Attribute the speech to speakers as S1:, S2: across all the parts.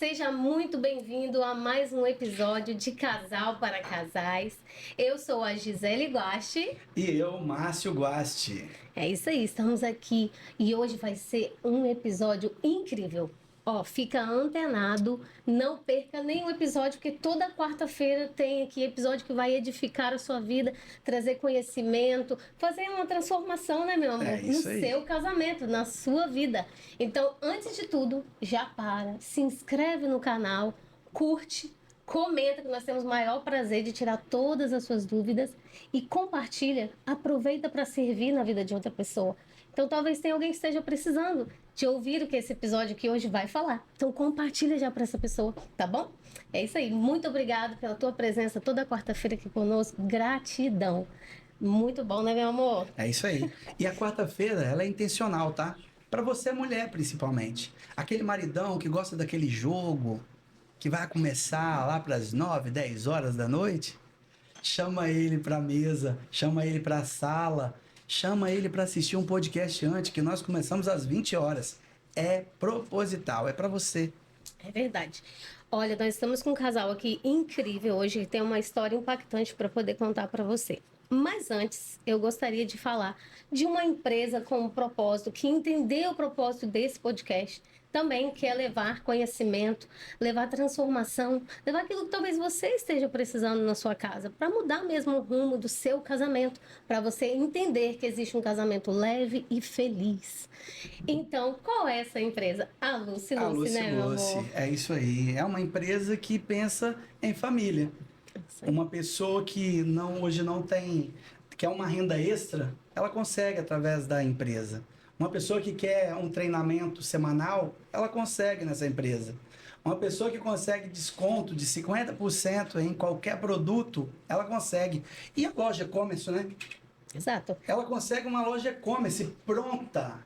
S1: seja muito bem-vindo a mais um episódio de Casal para Casais. Eu sou a Gisele Guasti.
S2: E eu, Márcio Guasti.
S1: É isso aí, estamos aqui e hoje vai ser um episódio incrível. Ó, fica antenado, não perca nenhum episódio, porque toda quarta-feira tem aqui episódio que vai edificar a sua vida, trazer conhecimento, fazer uma transformação, né, meu amor?
S2: É isso
S1: no
S2: aí.
S1: seu casamento, na sua vida. Então, antes de tudo, já se inscreve no canal, curte, comenta, que nós temos o maior prazer de tirar todas as suas dúvidas e compartilha, aproveita para servir na vida de outra pessoa. Então talvez tenha alguém que esteja precisando de ouvir o que esse episódio aqui hoje vai falar. Então compartilha já para essa pessoa, tá bom? É isso aí. Muito obrigado pela tua presença toda quarta-feira aqui conosco. Gratidão. Muito bom, né, meu amor?
S2: É isso aí. E a quarta-feira, ela é intencional, tá? Pra você, mulher, principalmente. Aquele maridão que gosta daquele jogo, que vai começar lá pras 9, 10 horas da noite, chama ele pra mesa, chama ele pra sala, chama ele pra assistir um podcast antes, que nós começamos às 20 horas. É proposital, é pra você.
S1: É verdade. Olha, nós estamos com um casal aqui incrível hoje, que tem uma história impactante para poder contar para você. Mas antes, eu gostaria de falar de uma empresa com um propósito, que entendeu o propósito desse podcast, também quer levar conhecimento, levar transformação, levar aquilo que talvez você esteja precisando na sua casa, para mudar mesmo o rumo do seu casamento, para você entender que existe um casamento leve e feliz. Então, qual é essa empresa? A Lucy
S2: A
S1: Lucy,
S2: Lucy
S1: né, meu
S2: Lucy,
S1: amor?
S2: é isso aí. É uma empresa que pensa em família. Uma pessoa que hoje não tem, quer uma renda extra, ela consegue através da empresa. Uma pessoa que quer um treinamento semanal, ela consegue nessa empresa. Uma pessoa que consegue desconto de 50% em qualquer produto, ela consegue. E a loja e-commerce, né?
S1: Exato.
S2: Ela consegue uma loja e-commerce pronta.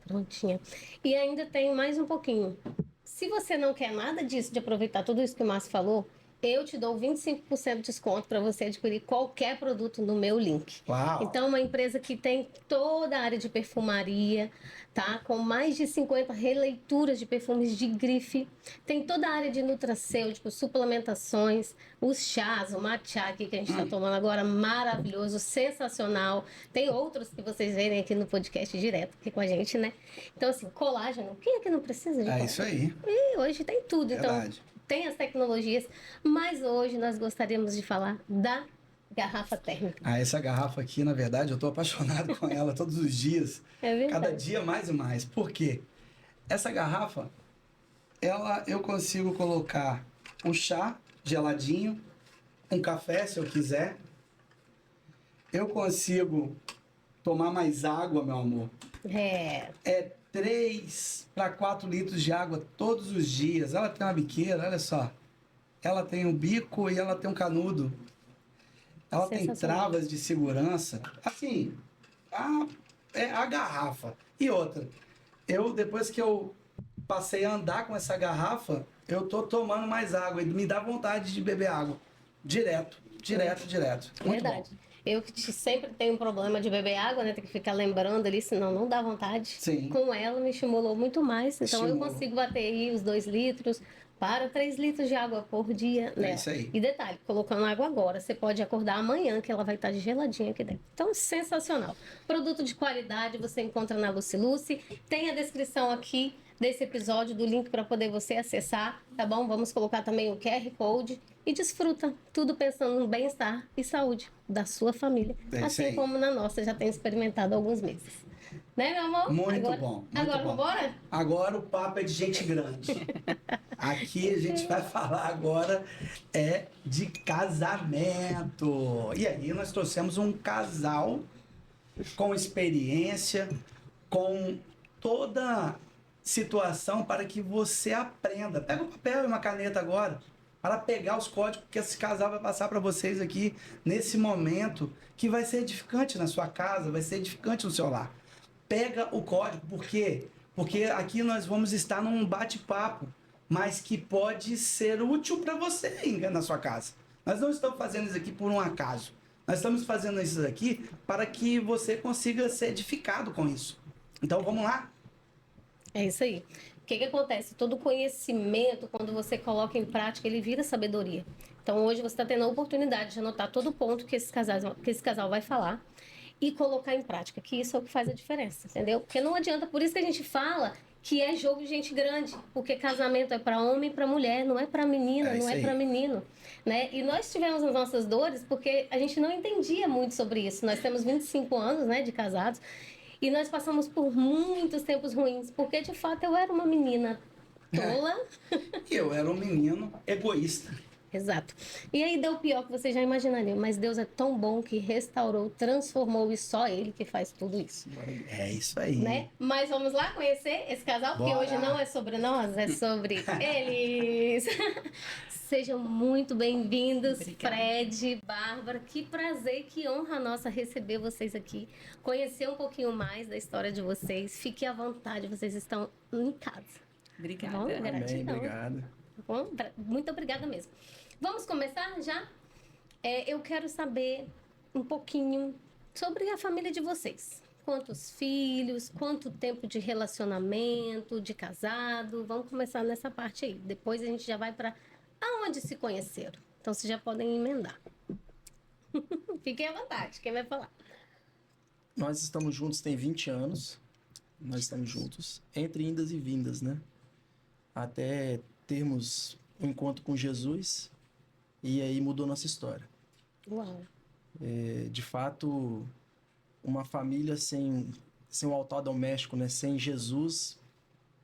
S1: Prontinha. E ainda tem mais um pouquinho. Se você não quer nada disso, de aproveitar tudo isso que o Márcio falou, eu te dou 25% de desconto para você adquirir qualquer produto no meu link.
S2: Uau!
S1: Então, uma empresa que tem toda a área de perfumaria, tá? Com mais de 50 releituras de perfumes de grife. Tem toda a área de nutracêuticos, suplementações, os chás, o matcha aqui que a gente está tomando agora, maravilhoso, sensacional. Tem outros que vocês verem aqui no podcast direto aqui com a gente, né? Então, assim, colágeno. Quem é que não precisa de colágeno?
S2: É isso aí.
S1: E hoje tem tudo.
S2: Verdade.
S1: Então, tem as tecnologias, mas hoje nós gostaríamos de falar da garrafa térmica.
S2: Ah, essa garrafa aqui, na verdade, eu tô apaixonado com ela todos os dias.
S1: É verdade.
S2: Cada dia mais e mais. Por quê? Essa garrafa, eu consigo colocar um chá geladinho, um café, se eu quiser. Eu consigo tomar mais água, meu amor. É 3 para 4 litros de água todos os dias. Ela tem uma biqueira, olha só. Ela tem um bico e ela tem um canudo. Ela tem travas de segurança. Assim, é a garrafa. E outra, depois que eu passei a andar com essa garrafa, eu tô tomando mais água e me dá vontade de beber água. Direto. Muito
S1: Verdade.
S2: bom.
S1: Eu que sempre tenho um problema de beber água, né? Tem que ficar lembrando ali, senão não dá vontade.
S2: Sim.
S1: Com ela me estimulou muito mais. Então eu consigo bater aí os 2 litros para 3 litros de água por dia nela.
S2: É isso aí.
S1: E detalhe, colocando água agora, você pode acordar amanhã que ela vai estar geladinha aqui dentro. Então, sensacional. Produto de qualidade você encontra na Lucy Lucy. Tem a descrição aqui desse episódio do link para poder você acessar, tá bom? Vamos colocar também o QR Code e desfruta, tudo pensando no bem-estar e saúde da sua família, assim como na nossa, já tem experimentado há alguns meses. Né, meu amor?
S2: Muito bom.
S1: Agora vamos embora?
S2: Agora o papo é de gente grande. Aqui a gente vai falar agora de casamento. E aí nós trouxemos um casal com experiência, com toda situação para que você aprenda. Pega um papel e uma caneta agora para pegar os códigos que esse casal vai passar para vocês aqui nesse momento que vai ser edificante na sua casa, vai ser edificante no seu lar. Pega o código, por quê? Porque aqui nós vamos estar num bate-papo, mas que pode ser útil para você na sua casa. Nós não estamos fazendo isso aqui por um acaso. Nós estamos fazendo isso aqui para que você consiga ser edificado com isso. Então vamos lá?
S1: É isso aí. O que acontece? Todo conhecimento, quando você coloca em prática, ele vira sabedoria. Então, hoje você está tendo a oportunidade de anotar todo ponto que esse casal vai falar e colocar em prática, que isso é o que faz a diferença, entendeu? Porque não adianta, por isso que a gente fala que é jogo de gente grande, porque casamento é para homem e para mulher, não é para menina, não é para menino, né? E nós tivemos as nossas dores porque a gente não entendia muito sobre isso. Nós temos 25 anos, né, de casados, e nós passamos por muitos tempos ruins, porque de fato eu era uma menina tola.
S2: E eu era um menino egoísta.
S1: Exato. E aí deu o pior que você já imaginaria, mas Deus é tão bom que restaurou, transformou e só Ele que faz tudo isso.
S2: É isso aí.
S1: Né? Mas vamos lá conhecer esse casal, porque hoje não é sobre nós, é sobre eles. Sejam muito bem-vindos, Fred, Bárbara. Que prazer, que honra nossa receber vocês aqui, conhecer um pouquinho mais da história de vocês. Fiquem à vontade, vocês estão em casa.
S3: Obrigada.
S1: Bom, gratidão.
S2: Obrigado.
S1: Bom, muito obrigada mesmo. Vamos começar já? Eu quero saber um pouquinho sobre a família de vocês. Quantos filhos, quanto tempo de relacionamento, de casado. Vamos começar nessa parte aí. Depois a gente já vai para aonde se conheceram. Então vocês já podem emendar. Fiquem à vontade, quem vai falar?
S4: Nós estamos juntos tem 20 anos. Nós estamos juntos, entre indas e vindas, né? Até termos um encontro com Jesus e aí mudou nossa história.
S1: Uau.
S4: De fato, uma família sem o altar doméstico, né? Sem Jesus,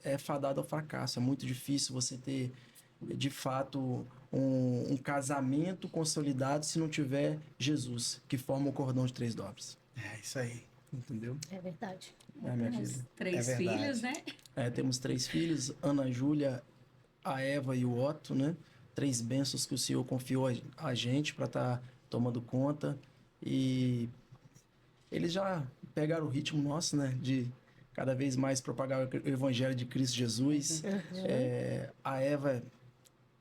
S4: é fadada ao fracasso. É muito difícil você ter, de fato, um casamento consolidado se não tiver Jesus, que forma o cordão de 3 dobras.
S2: É isso aí.
S4: Entendeu?
S1: É verdade.
S4: É, minha filha.
S3: 3 filhos, né?
S4: Temos 3 filhos, Ana Júlia, a Eva e o Otto, né? 3 bênçãos que o Senhor confiou a gente para estar tomando conta. E eles já pegaram o ritmo nosso, né? De cada vez mais propagar o Evangelho de Cristo Jesus. A Eva,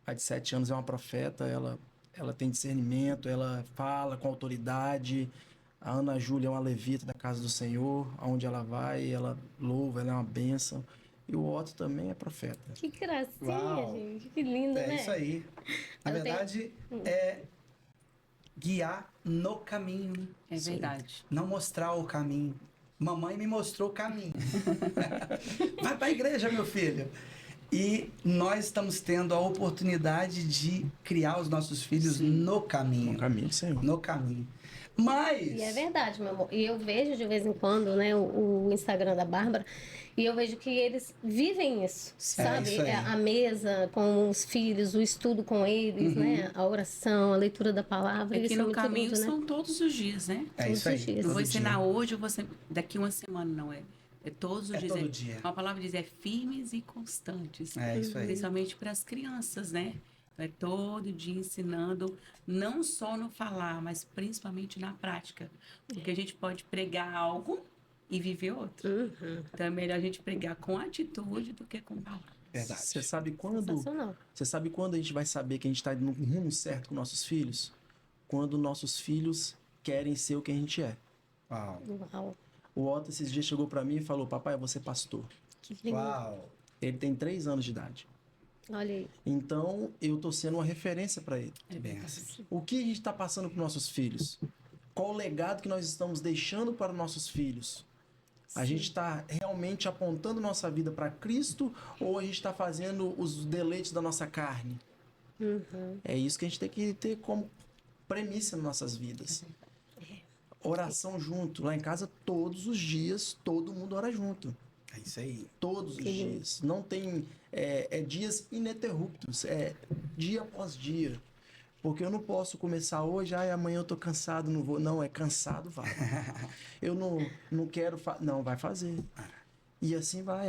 S4: a de 7 anos, é uma profeta. Ela tem discernimento, ela fala com autoridade. A Ana Júlia é uma levita da casa do Senhor. Aonde ela vai, ela louva, ela é uma bênção. E o Otto também é profeta.
S1: Que gracinha,
S2: Uau.
S1: gente. Que lindo, né?
S2: É isso aí. Na verdade, é guiar no caminho.
S3: É verdade.
S2: Não mostrar o caminho. Mamãe me mostrou o caminho. Vai para a igreja, meu filho. E nós estamos tendo a oportunidade de criar os nossos filhos no caminho.
S4: No caminho, Senhor.
S2: No caminho. Mas...
S1: E é verdade, meu amor. E eu vejo de vez em quando, né, o Instagram da Bárbara, e eu vejo que eles vivem isso, sabe?
S2: isso aí.
S1: A mesa com os filhos, o estudo com eles, né? A oração, a leitura da palavra.
S3: É que
S1: isso
S3: no
S1: muito
S3: caminho
S1: lindo, né?
S3: são todos os dias, né?
S2: É
S1: Todos
S2: isso aí.
S1: os dias.
S3: Não vou
S2: Todo
S3: ensinar
S2: dia.
S3: hoje, daqui uma semana, não é? É todos os
S2: É
S3: dias.
S2: todo dia.
S3: Uma palavra diz firmes e constantes.
S2: É isso aí.
S3: Principalmente para as crianças, né? Então, é todo dia ensinando, não só no falar, mas principalmente na prática. Porque a gente pode pregar algo e viver outro. Então é melhor a gente pregar com atitude do que com palavras.
S2: Verdade.
S4: Você sabe quando?
S1: Sensacional.
S4: Você sabe quando a gente vai saber que a gente está no rumo certo com nossos filhos? Quando nossos filhos querem ser o que a gente é.
S2: Uau.
S1: Uau.
S4: O Otto esses dias chegou para mim e falou: papai, eu vou ser pastor.
S1: Que lindo.
S2: Uau.
S4: Ele tem 3 anos de idade.
S1: Olha aí.
S4: Então, eu tô sendo uma referência para ele.
S3: É
S2: Benção.
S4: O que a gente está passando para nossos filhos? Qual o legado que nós estamos deixando para nossos filhos? A gente está realmente apontando nossa vida para Cristo ou a gente está fazendo os deleites da nossa carne? É isso que a gente tem que ter como premissa nas nossas vidas. Oração junto. Lá em casa, todos os dias, todo mundo ora junto.
S2: É isso aí.
S4: Todos os dias. Não tem dias ininterruptos. É dia após dia. Porque eu não posso começar hoje, amanhã eu tô cansado, não vou. Não, é cansado, vai. Eu não quero... Não, vai fazer. E assim vai.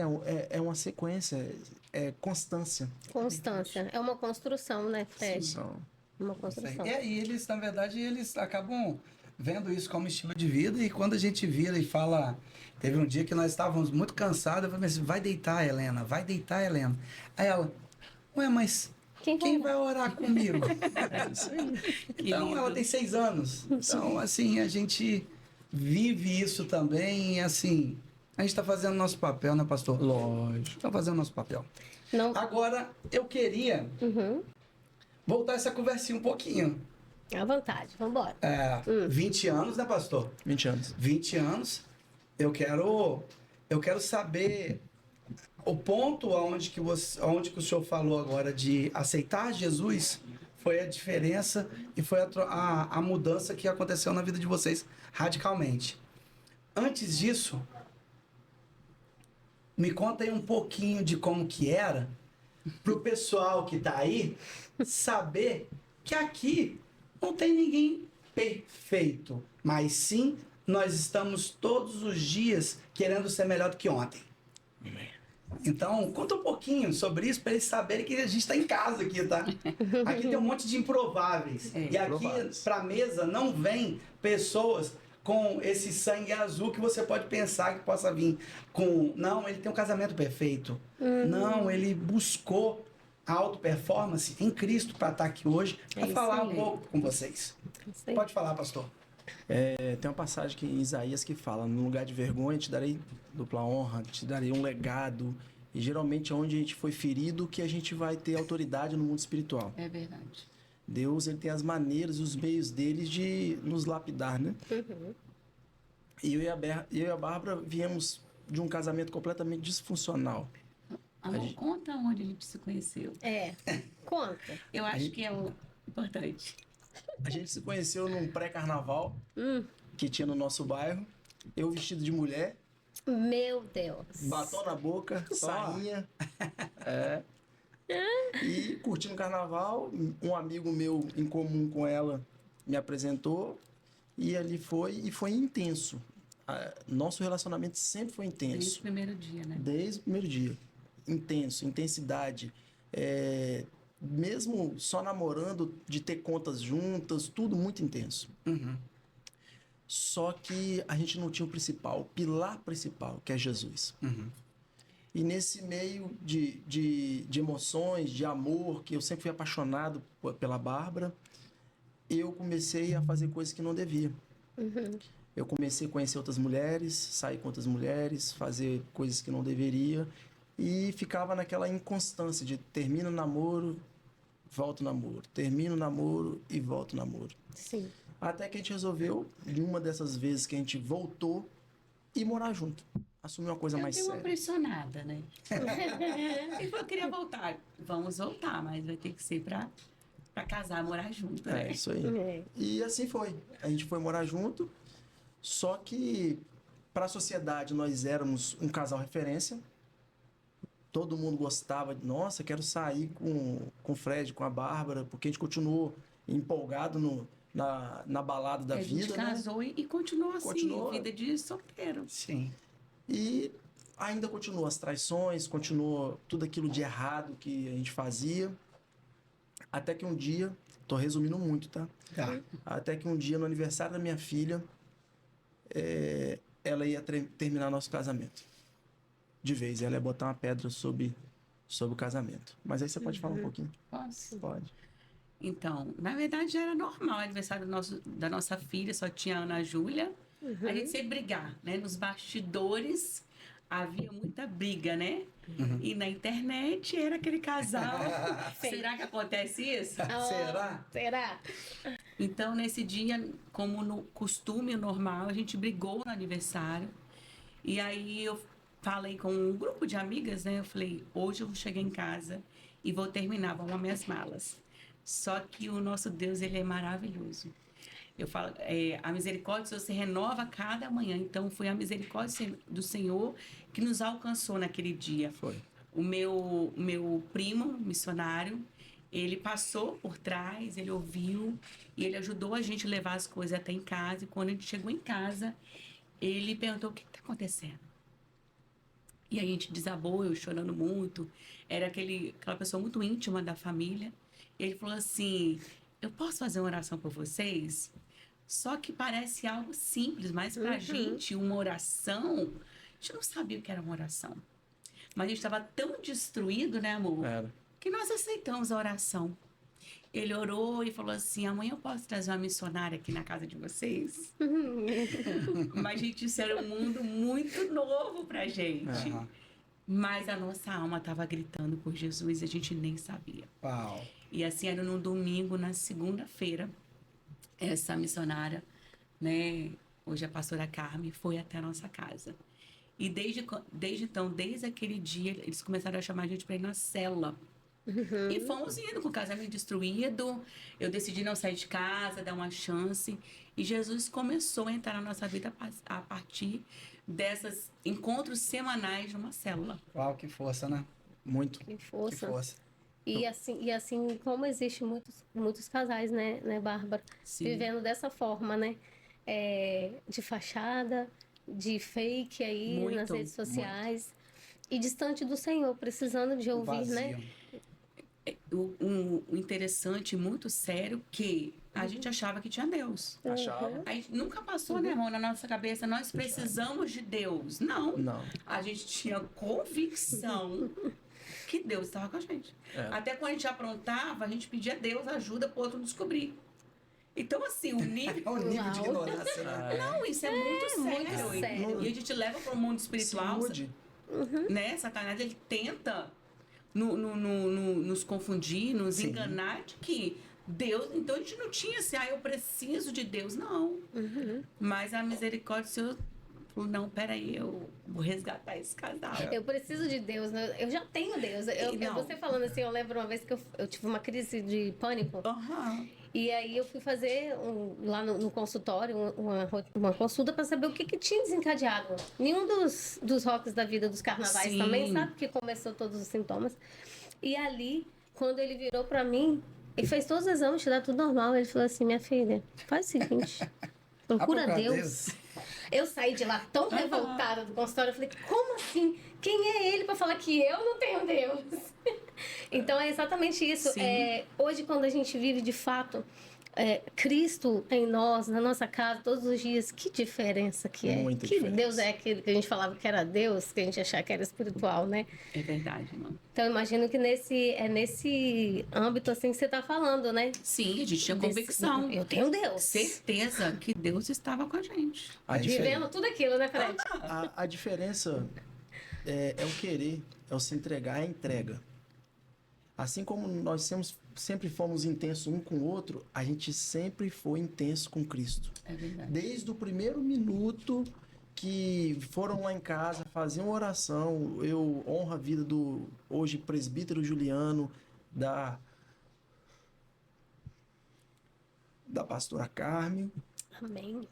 S4: É uma sequência. É constância.
S1: Constância. É uma construção, né, Fred?
S4: Então,
S1: Uma
S2: Isso aí.
S1: construção.
S2: E eles, na verdade, eles acabam vendo isso como estilo de vida e quando a gente vira e fala... Teve um dia que nós estávamos muito cansados, eu falei assim, vai deitar, Helena, vai deitar, Helena. Aí ela, ué, mas quem vai orar comigo?
S4: é isso aí.
S2: Então, ela tem 6 anos. Então, assim, a gente vive isso também, assim, A gente tá fazendo nosso papel, né, pastor?
S4: Lógico.
S2: Tá fazendo nosso papel.
S1: Não.
S2: Agora, eu queria
S1: Uhum.
S2: voltar essa conversinha um pouquinho.
S1: À vontade, vambora.
S2: 20 anos, né, pastor?
S4: 20 anos.
S2: 20 anos. Eu quero saber o ponto aonde que o senhor falou agora de aceitar Jesus foi a diferença e foi a mudança que aconteceu na vida de vocês radicalmente. Antes disso, me conta aí um pouquinho de como que era pro pessoal que tá aí saber que aqui não tem ninguém perfeito, mas sim nós estamos todos os dias querendo ser melhor do que ontem. Então, conta um pouquinho sobre isso para eles saberem que a gente está em casa aqui, tá? Aqui tem um monte de improváveis. E aqui
S4: Improváveis.
S2: para a mesa não vem pessoas com esse sangue azul que você pode pensar que possa vir com... Não, ele tem um casamento perfeito. Não, ele buscou a auto-performance em Cristo para estar aqui hoje para
S1: isso
S2: falar um
S1: aí.
S2: pouco com vocês.
S1: Isso aí.
S2: Pode falar, pastor.
S4: Tem uma passagem que, em Isaías que fala: no lugar de vergonha te darei dupla honra, te darei um legado. E geralmente é onde a gente foi ferido que a gente vai ter autoridade no mundo espiritual.
S3: É verdade.
S4: Deus, ele tem as maneiras e os meios deles de nos lapidar, né? E eu e a Bárbara viemos de um casamento completamente disfuncional.
S3: Amor, conta onde a gente se conheceu.
S1: Conta.
S3: Eu acho que é o importante.
S4: A gente se conheceu num pré-carnaval que tinha no nosso bairro. Eu vestido de mulher,
S1: Meu Deus.
S4: batom na boca, sainha. E curtindo o carnaval. Um amigo meu em comum com ela me apresentou. E ali foi intenso. Nosso relacionamento sempre foi
S3: Desde o
S4: intenso.
S3: primeiro dia, né?
S4: Desde o primeiro dia. Intenso, intensidade. Mesmo só namorando, de ter contas juntas, tudo muito intenso. Só que a gente não tinha o principal, o pilar principal, que é Jesus. E nesse meio de emoções, de amor, que eu sempre fui apaixonado pela Bárbara, eu comecei a fazer coisas que não devia. Eu comecei a conhecer outras mulheres, sair com outras mulheres, fazer coisas que não deveria, e ficava naquela inconstância de termino o namoro, volto o namoro, termino o namoro e volto o namoro.
S1: Sim.
S4: Até que a gente resolveu, em uma dessas vezes que a gente voltou, ir morar junto. Assumir uma coisa
S3: Eu
S4: mais
S3: dei uma
S4: séria.
S3: pressionada, né? Ele falou, eu queria voltar. Vamos voltar, mas vai ter que ser pra casar, morar junto, né?
S4: É, isso aí.
S1: É.
S4: E assim foi. A gente foi morar junto, só que para a sociedade nós éramos um casal referência. Todo mundo gostava. Nossa, quero sair com o Fred, com a Bárbara, porque a gente continuou empolgado na balada da
S3: A gente
S4: vida, né?
S3: casou e continuou assim,
S4: Continuou.
S3: vida de solteiro.
S2: Sim.
S4: E ainda continuou as traições, continuou tudo aquilo de errado que a gente fazia. Até que um dia, tô resumindo muito, tá?
S2: Tá.
S4: Até que um dia, no aniversário da minha filha, ela ia terminar nosso casamento. De vez, ela ia botar uma pedra sobre o casamento. Mas aí você pode falar um pouquinho?
S3: Posso?
S4: Pode.
S3: Então, na verdade já era normal, o aniversário da nossa filha, só tinha a Ana Júlia. A gente sempre brigar, né? Nos bastidores havia muita briga, né? E na internet era aquele casal. Será que acontece isso?
S2: Será?
S1: Será?
S3: Então, nesse dia, como no costume normal, a gente brigou no aniversário. E aí eu falei com um grupo de amigas, né? Eu falei, hoje eu vou chegar em casa e vou terminar, vou arrumar minhas malas. Só que o nosso Deus, ele é maravilhoso. Eu falo, a misericórdia do Senhor se renova a cada manhã. Então, foi a misericórdia do Senhor que nos alcançou naquele dia.
S4: Foi.
S3: O meu primo, missionário, ele passou por trás, ele ouviu e ele ajudou a gente a levar as coisas até em casa. E quando a gente chegou em casa, ele perguntou, o que está acontecendo? E a gente desabou, eu chorando muito. Era aquela pessoa muito íntima da família. Ele falou assim, eu posso fazer uma oração por vocês? Só que parece algo simples, mas pra gente, uma oração, a gente não sabia o que era uma oração. Mas a gente estava tão destruído, né, amor?
S4: Era.
S3: Que nós aceitamos a oração. Ele orou e falou assim: amanhã eu posso trazer uma missionária aqui na casa de vocês? Mas, gente, isso era um mundo muito novo pra gente.
S2: Aham.
S3: Mas a nossa alma estava gritando por Jesus e a gente nem sabia.
S2: Uau.
S3: E assim, era no domingo, na segunda-feira, essa missionária, né, hoje a pastora Carmen, foi até a nossa casa. E desde então, desde aquele dia, eles começaram a chamar a gente para ir na cela. E fomos indo com o casamento destruído. Eu decidi não sair de casa, dar uma chance. E Jesus começou a entrar na nossa vida a partir desses encontros semanais numa célula.
S2: Uau, que força, né?
S4: Muito.
S1: Que
S2: Que
S1: força.
S2: força.
S1: E assim como existe muitos casais, né, Bárbara?
S3: Sim.
S1: Vivendo dessa forma, né? De fachada, de fake aí
S3: Muito,
S1: nas redes sociais. E distante do Senhor, precisando de ouvir, né?
S2: Vazio.
S3: O interessante, muito sério, que a gente achava que tinha Deus.
S4: Achava?
S3: A gente nunca passou, né, irmão, na nossa cabeça, nós precisamos de Deus. Não.
S4: Não.
S3: A gente tinha convicção que Deus estava com a gente.
S4: É.
S3: Até quando a gente aprontava, a gente pedia a Deus ajuda para o outro descobrir. Então, assim, o nível...
S2: É um nível de
S1: Uau.
S2: ignorância, né?
S3: Não, isso é muito sério.
S1: muito sério.
S3: E a gente leva para o mundo
S4: Se
S3: espiritual,
S4: mude.
S3: né? Satanás, ele tenta nos confundir, nos
S2: Sim.
S3: enganar de que Deus... Então, a gente não tinha assim, eu preciso de Deus. Não. Mas a misericórdia do Senhor falou, não, peraí, eu vou resgatar esse casal.
S1: Eu preciso de Deus, né? Eu já tenho Deus.
S3: Não.
S1: Você falando assim, eu lembro uma vez que eu tive uma crise de pânico.
S3: Aham.
S1: E aí eu fui fazer lá no consultório uma consulta para saber o que tinha desencadeado. Nenhum dos rocks da vida dos carnavais
S3: Sim.
S1: também, sabe? Que começou todos os sintomas. E ali, quando ele virou para mim, ele fez todos os exames, dá tudo normal. Ele falou assim, minha filha, faz o seguinte, procura
S2: Procura
S1: Deus. Eu saí de lá tão revoltada do consultório, eu falei, como assim? Quem é ele para falar que eu não tenho Deus? Então é exatamente isso.
S3: Sim.
S1: Hoje, quando a gente vive de fato Cristo em nós, na nossa casa, todos os dias, que diferença que é.
S4: Muita
S1: Que
S4: diferença.
S1: Deus é aquele que a gente falava que era Deus, que a gente achava que era espiritual, né?
S3: É verdade, irmão.
S1: Então eu imagino que nesse âmbito assim que você está falando, né?
S3: Sim, a gente tinha
S1: Desse-
S3: convicção.
S1: Eu tenho Deus.
S3: Certeza que Deus estava com a gente.
S4: A, diferen-
S1: Vivendo tudo aquilo, né, Fred?
S4: a diferença é o querer, é o se entregar, é a entrega. Assim como nós sempre fomos intensos um com o outro, a gente sempre foi intenso com Cristo.
S3: É verdade.
S4: Desde o primeiro minuto que foram lá em casa fazer uma oração, eu honro a vida do hoje presbítero Juliano, da pastora Carmen,
S1: Amém.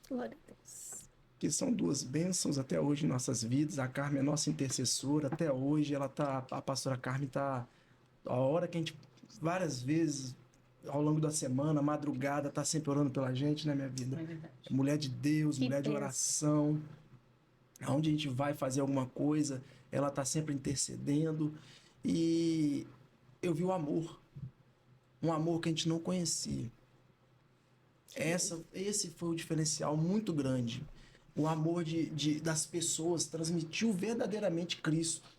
S1: Glória a Deus.
S4: que são duas bênçãos até hoje em nossas vidas. A Carmen é nossa intercessora, até hoje a pastora Carmen tá, a hora que a gente, várias vezes ao longo da semana, madrugada, tá sempre orando pela gente, né, minha vida?
S3: É verdade.
S4: Mulher de Deus,
S1: Que
S4: mulher de
S1: bênção.
S4: oração. Aonde a gente vai fazer alguma coisa, ela tá sempre intercedendo. E eu vi o amor. Um amor que a gente não conhecia. Esse foi o diferencial muito grande. O amor das pessoas transmitiu verdadeiramente Cristo.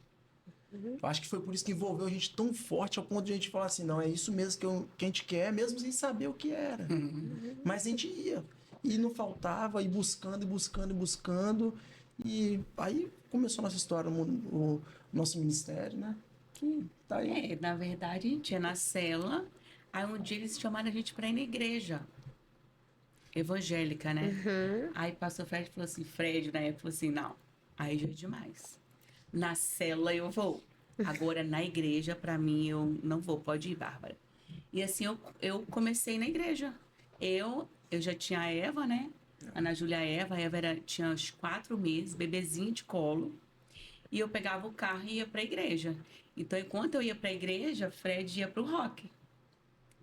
S4: Eu acho que foi por isso que envolveu a gente tão forte ao ponto de a gente falar assim, não, é isso mesmo que a gente quer, mesmo sem saber o que era. Mas a gente ia. E não faltava, e buscando, e buscando, e buscando. E aí começou a nossa história, o nosso ministério, né? Que tá aí.
S3: Na verdade, a gente ia na cela, aí um dia eles chamaram a gente para ir na igreja evangélica, né? Aí pastor Fred falou assim, Fred na época falou assim, não, aí já é demais. Na cela eu vou. Agora na igreja, para mim, eu não vou, pode ir, Bárbara. E assim eu comecei na igreja. Eu já tinha a Eva, né? Ana Júlia a Eva tinha uns 4 meses, bebezinho de colo. E eu pegava o carro e ia para a igreja. Então, enquanto eu ia para a igreja, Fred ia para o rock.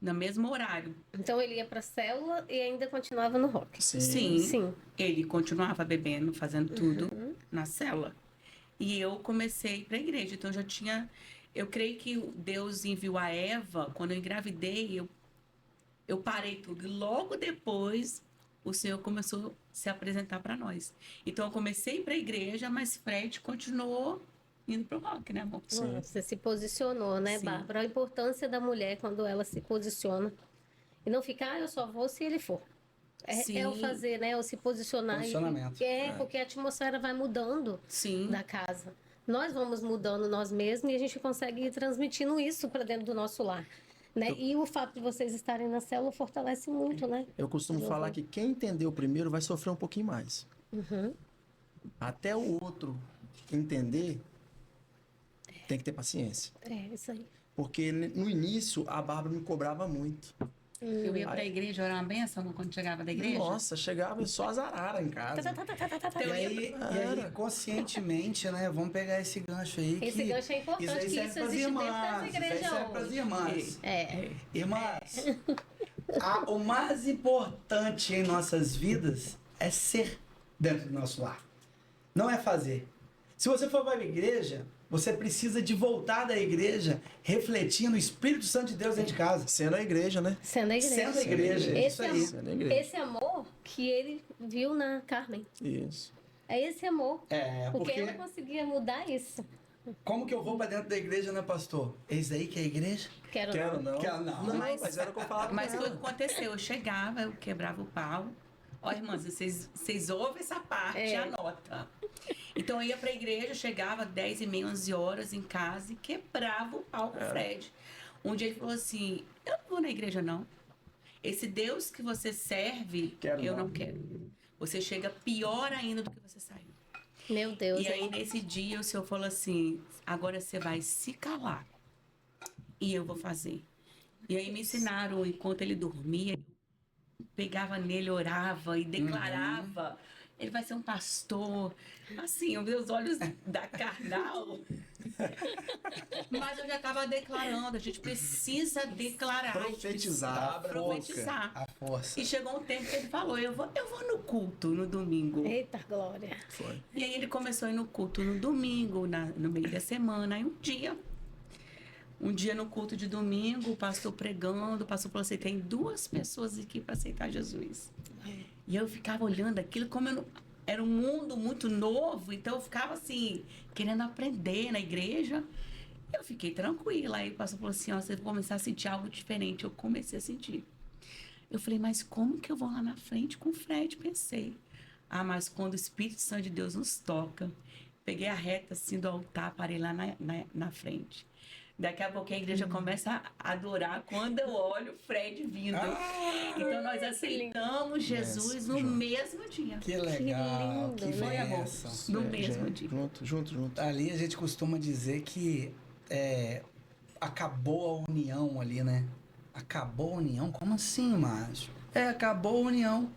S3: No mesmo horário.
S1: Então ele ia para a célula e ainda continuava no rock.
S3: Sim.
S1: Sim.
S3: Ele continuava bebendo, fazendo tudo na cela. E eu comecei para a igreja. Então, já tinha... Eu creio que Deus enviou a Eva. Quando eu engravidei, eu parei tudo. E logo depois, o Senhor começou a se apresentar para nós. Então, eu comecei para a igreja, mas Fred continuou indo pro rock, né, amor?
S4: Sim.
S1: Você se posicionou, né,
S3: Sim.
S1: Bárbara? A importância da mulher quando ela se posiciona. E não ficar, eu só vou se ele for. É o
S3: Sim.
S1: fazer, né? O se posicionar.
S2: Posicionamento.
S1: Porque a atmosfera vai mudando
S3: Sim.
S1: da casa. Nós vamos mudando nós mesmos e a gente consegue ir transmitindo isso para dentro do nosso lar. Né? E o fato de vocês estarem na célula fortalece muito, né?
S4: Eu costumo falar que quem entendeu primeiro vai sofrer um pouquinho mais.
S1: Uhum.
S4: Até o outro entender, tem que ter paciência.
S1: É, isso aí.
S4: Porque no início, a Bárbara me cobrava muito.
S3: Eu ia pra igreja, era uma benção quando chegava da igreja.
S4: Nossa, chegava só as araras em casa.
S3: Então,
S2: E aí, conscientemente, né? Vamos pegar esse gancho aí.
S1: Esse
S2: que
S1: gancho é importante,
S2: isso aí
S1: que
S2: serve
S1: isso
S2: pras
S1: existe dentro
S2: irmãs,
S1: dessa
S2: isso aí
S1: igreja
S2: serve pras
S1: hoje.
S2: irmãs.
S1: É.
S2: Irmãs, o mais importante em nossas vidas é ser dentro do nosso lar. Não é fazer. Se você for para a igreja, você precisa de voltar da igreja refletindo o Espírito Santo de Deus dentro de casa.
S4: Sendo a igreja, né?
S1: Sendo a igreja.
S2: Sendo a igreja.
S1: Esse
S2: Isso aí.
S4: Sendo a igreja.
S1: Esse amor que ele viu na Carmen.
S4: Isso.
S1: É esse amor.
S2: É,
S1: Porque
S2: porque
S1: ela conseguia mudar isso.
S2: como que eu vou para dentro da igreja, né, pastor? Eis aí que é a igreja?
S4: Quero não.
S2: Quero não.
S4: Não, mas era o que eu falava.
S3: Mas
S4: com
S3: foi o
S4: ela.
S3: que aconteceu. Eu chegava, eu quebrava o pau. Ó, irmãs, vocês ouvem essa parte, anota. Então eu ia pra igreja, chegava 10h30, 11 horas em casa e quebrava o pau com o Fred. Um dia ele falou assim: eu não vou na igreja, não. Esse Deus que você serve,
S4: Quero
S3: eu
S4: não.
S3: não quero. Você chega pior ainda do que você saiu.
S1: Meu Deus.
S3: E aí, nesse dia, o senhor falou assim: agora você vai se calar e eu vou fazer. E aí me ensinaram, enquanto ele dormia, eu pegava nele, orava e declarava. Ele vai ser um pastor. Assim, os meus olhos da carnal. Mas eu já estava declarando. A gente precisa declarar.
S4: Profetizar.
S3: Profetizar.
S2: A força.
S3: E chegou um tempo que ele falou: eu vou no culto no domingo.
S1: Eita, glória.
S4: Foi.
S3: E aí ele começou a ir no culto no domingo, no meio da semana. Aí um dia no culto de domingo, o pastor pregando, o pastor falou assim: tem 2 pessoas aqui para aceitar Jesus. E eu ficava olhando aquilo, como eu não, era um mundo muito novo, então eu ficava assim, querendo aprender na igreja. Eu fiquei tranquila. Aí o pastor falou assim: ó, você vai começar a sentir algo diferente. Eu comecei a sentir. Eu falei: mas como que eu vou lá na frente com o Fred? Pensei. Ah, mas quando o Espírito Santo de Deus nos toca, peguei a reta assim do altar, parei lá na frente. Daqui a pouco a igreja começa a adorar quando eu olho o Fred vindo. Então nós aceitamos Jesus no mesmo dia.
S2: Que legal.
S1: lindo,
S2: Que
S1: né?
S2: bênção.
S3: No mesmo dia.
S4: Junto.
S2: Ali a gente costuma dizer que acabou a união ali, né? Acabou a união? Como assim, Márcio? Acabou a união.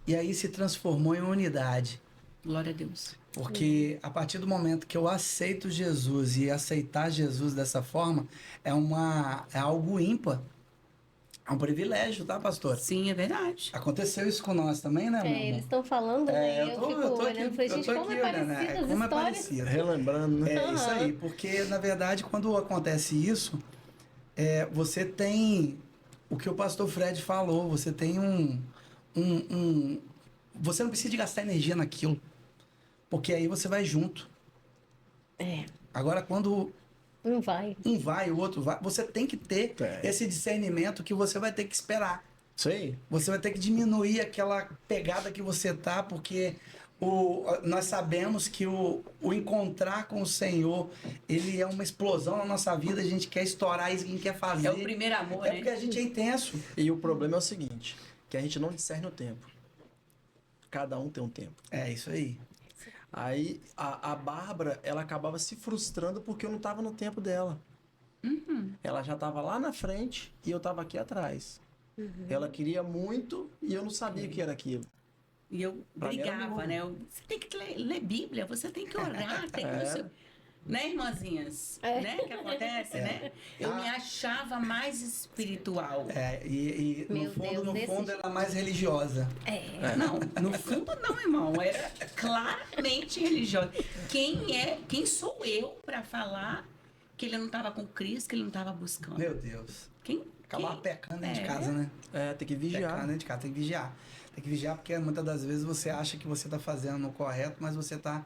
S2: E aí se transformou em unidade.
S3: Glória a Deus.
S2: Porque a partir do momento que eu aceito Jesus e aceitar Jesus dessa forma, é algo ímpar. É um privilégio, tá, pastor?
S3: Sim, é verdade.
S2: Aconteceu isso com nós também, né, meu
S1: Eles
S2: amor?
S1: estão falando, né? Eu fico olhando e falei, gente, como é
S2: olhando,
S1: parecida as
S2: como é
S1: histórias.
S2: parecido.
S4: Relembrando, né?
S2: É isso aí, porque na verdade quando acontece isso, você tem o que o pastor Fred falou, você tem você não precisa de gastar energia naquilo, porque aí você vai junto. Agora quando
S1: Não vai.
S2: um vai, o outro vai, você tem que ter esse discernimento que você vai ter que esperar.
S4: Isso aí.
S2: Você vai ter que diminuir aquela pegada que você tá, porque nós sabemos que o encontrar com o Senhor, ele é uma explosão na nossa vida, a gente quer estourar isso, a gente quer fazer.
S3: É o primeiro amor,
S2: É
S3: né?
S2: porque a gente é intenso.
S4: E o problema é o seguinte, que a gente não discerne o tempo. Cada um tem um tempo.
S2: É isso aí.
S4: Aí a Bárbara, ela acabava se frustrando porque eu não estava no tempo dela. Ela já estava lá na frente e eu estava aqui atrás. Ela queria muito e eu não sabia o que era aquilo.
S3: E eu
S4: Pra mim era
S3: brigava,
S4: novo.
S3: né? Você tem que ler Bíblia, você tem que orar, tem que... não sei- Né, irmãzinhas? Né? Que acontece, né? Eu me achava mais espiritual.
S2: E
S1: Meu
S2: no fundo,
S1: Deus,
S2: no
S1: desse
S2: fundo,
S1: jeito.
S2: ela é mais religiosa.
S3: Não, no fundo não, irmão. Era claramente religiosa. Quem sou eu para falar que ele não estava com Cristo, que ele não estava buscando?
S2: Meu Deus.
S3: Quem?
S2: Acabar pecando dentro de
S3: É.
S2: casa, né?
S4: Tem que
S2: Pecando
S4: vigiar.
S2: dentro de casa, tem que vigiar. Tem que vigiar porque muitas das vezes você acha que você está fazendo o correto, mas você está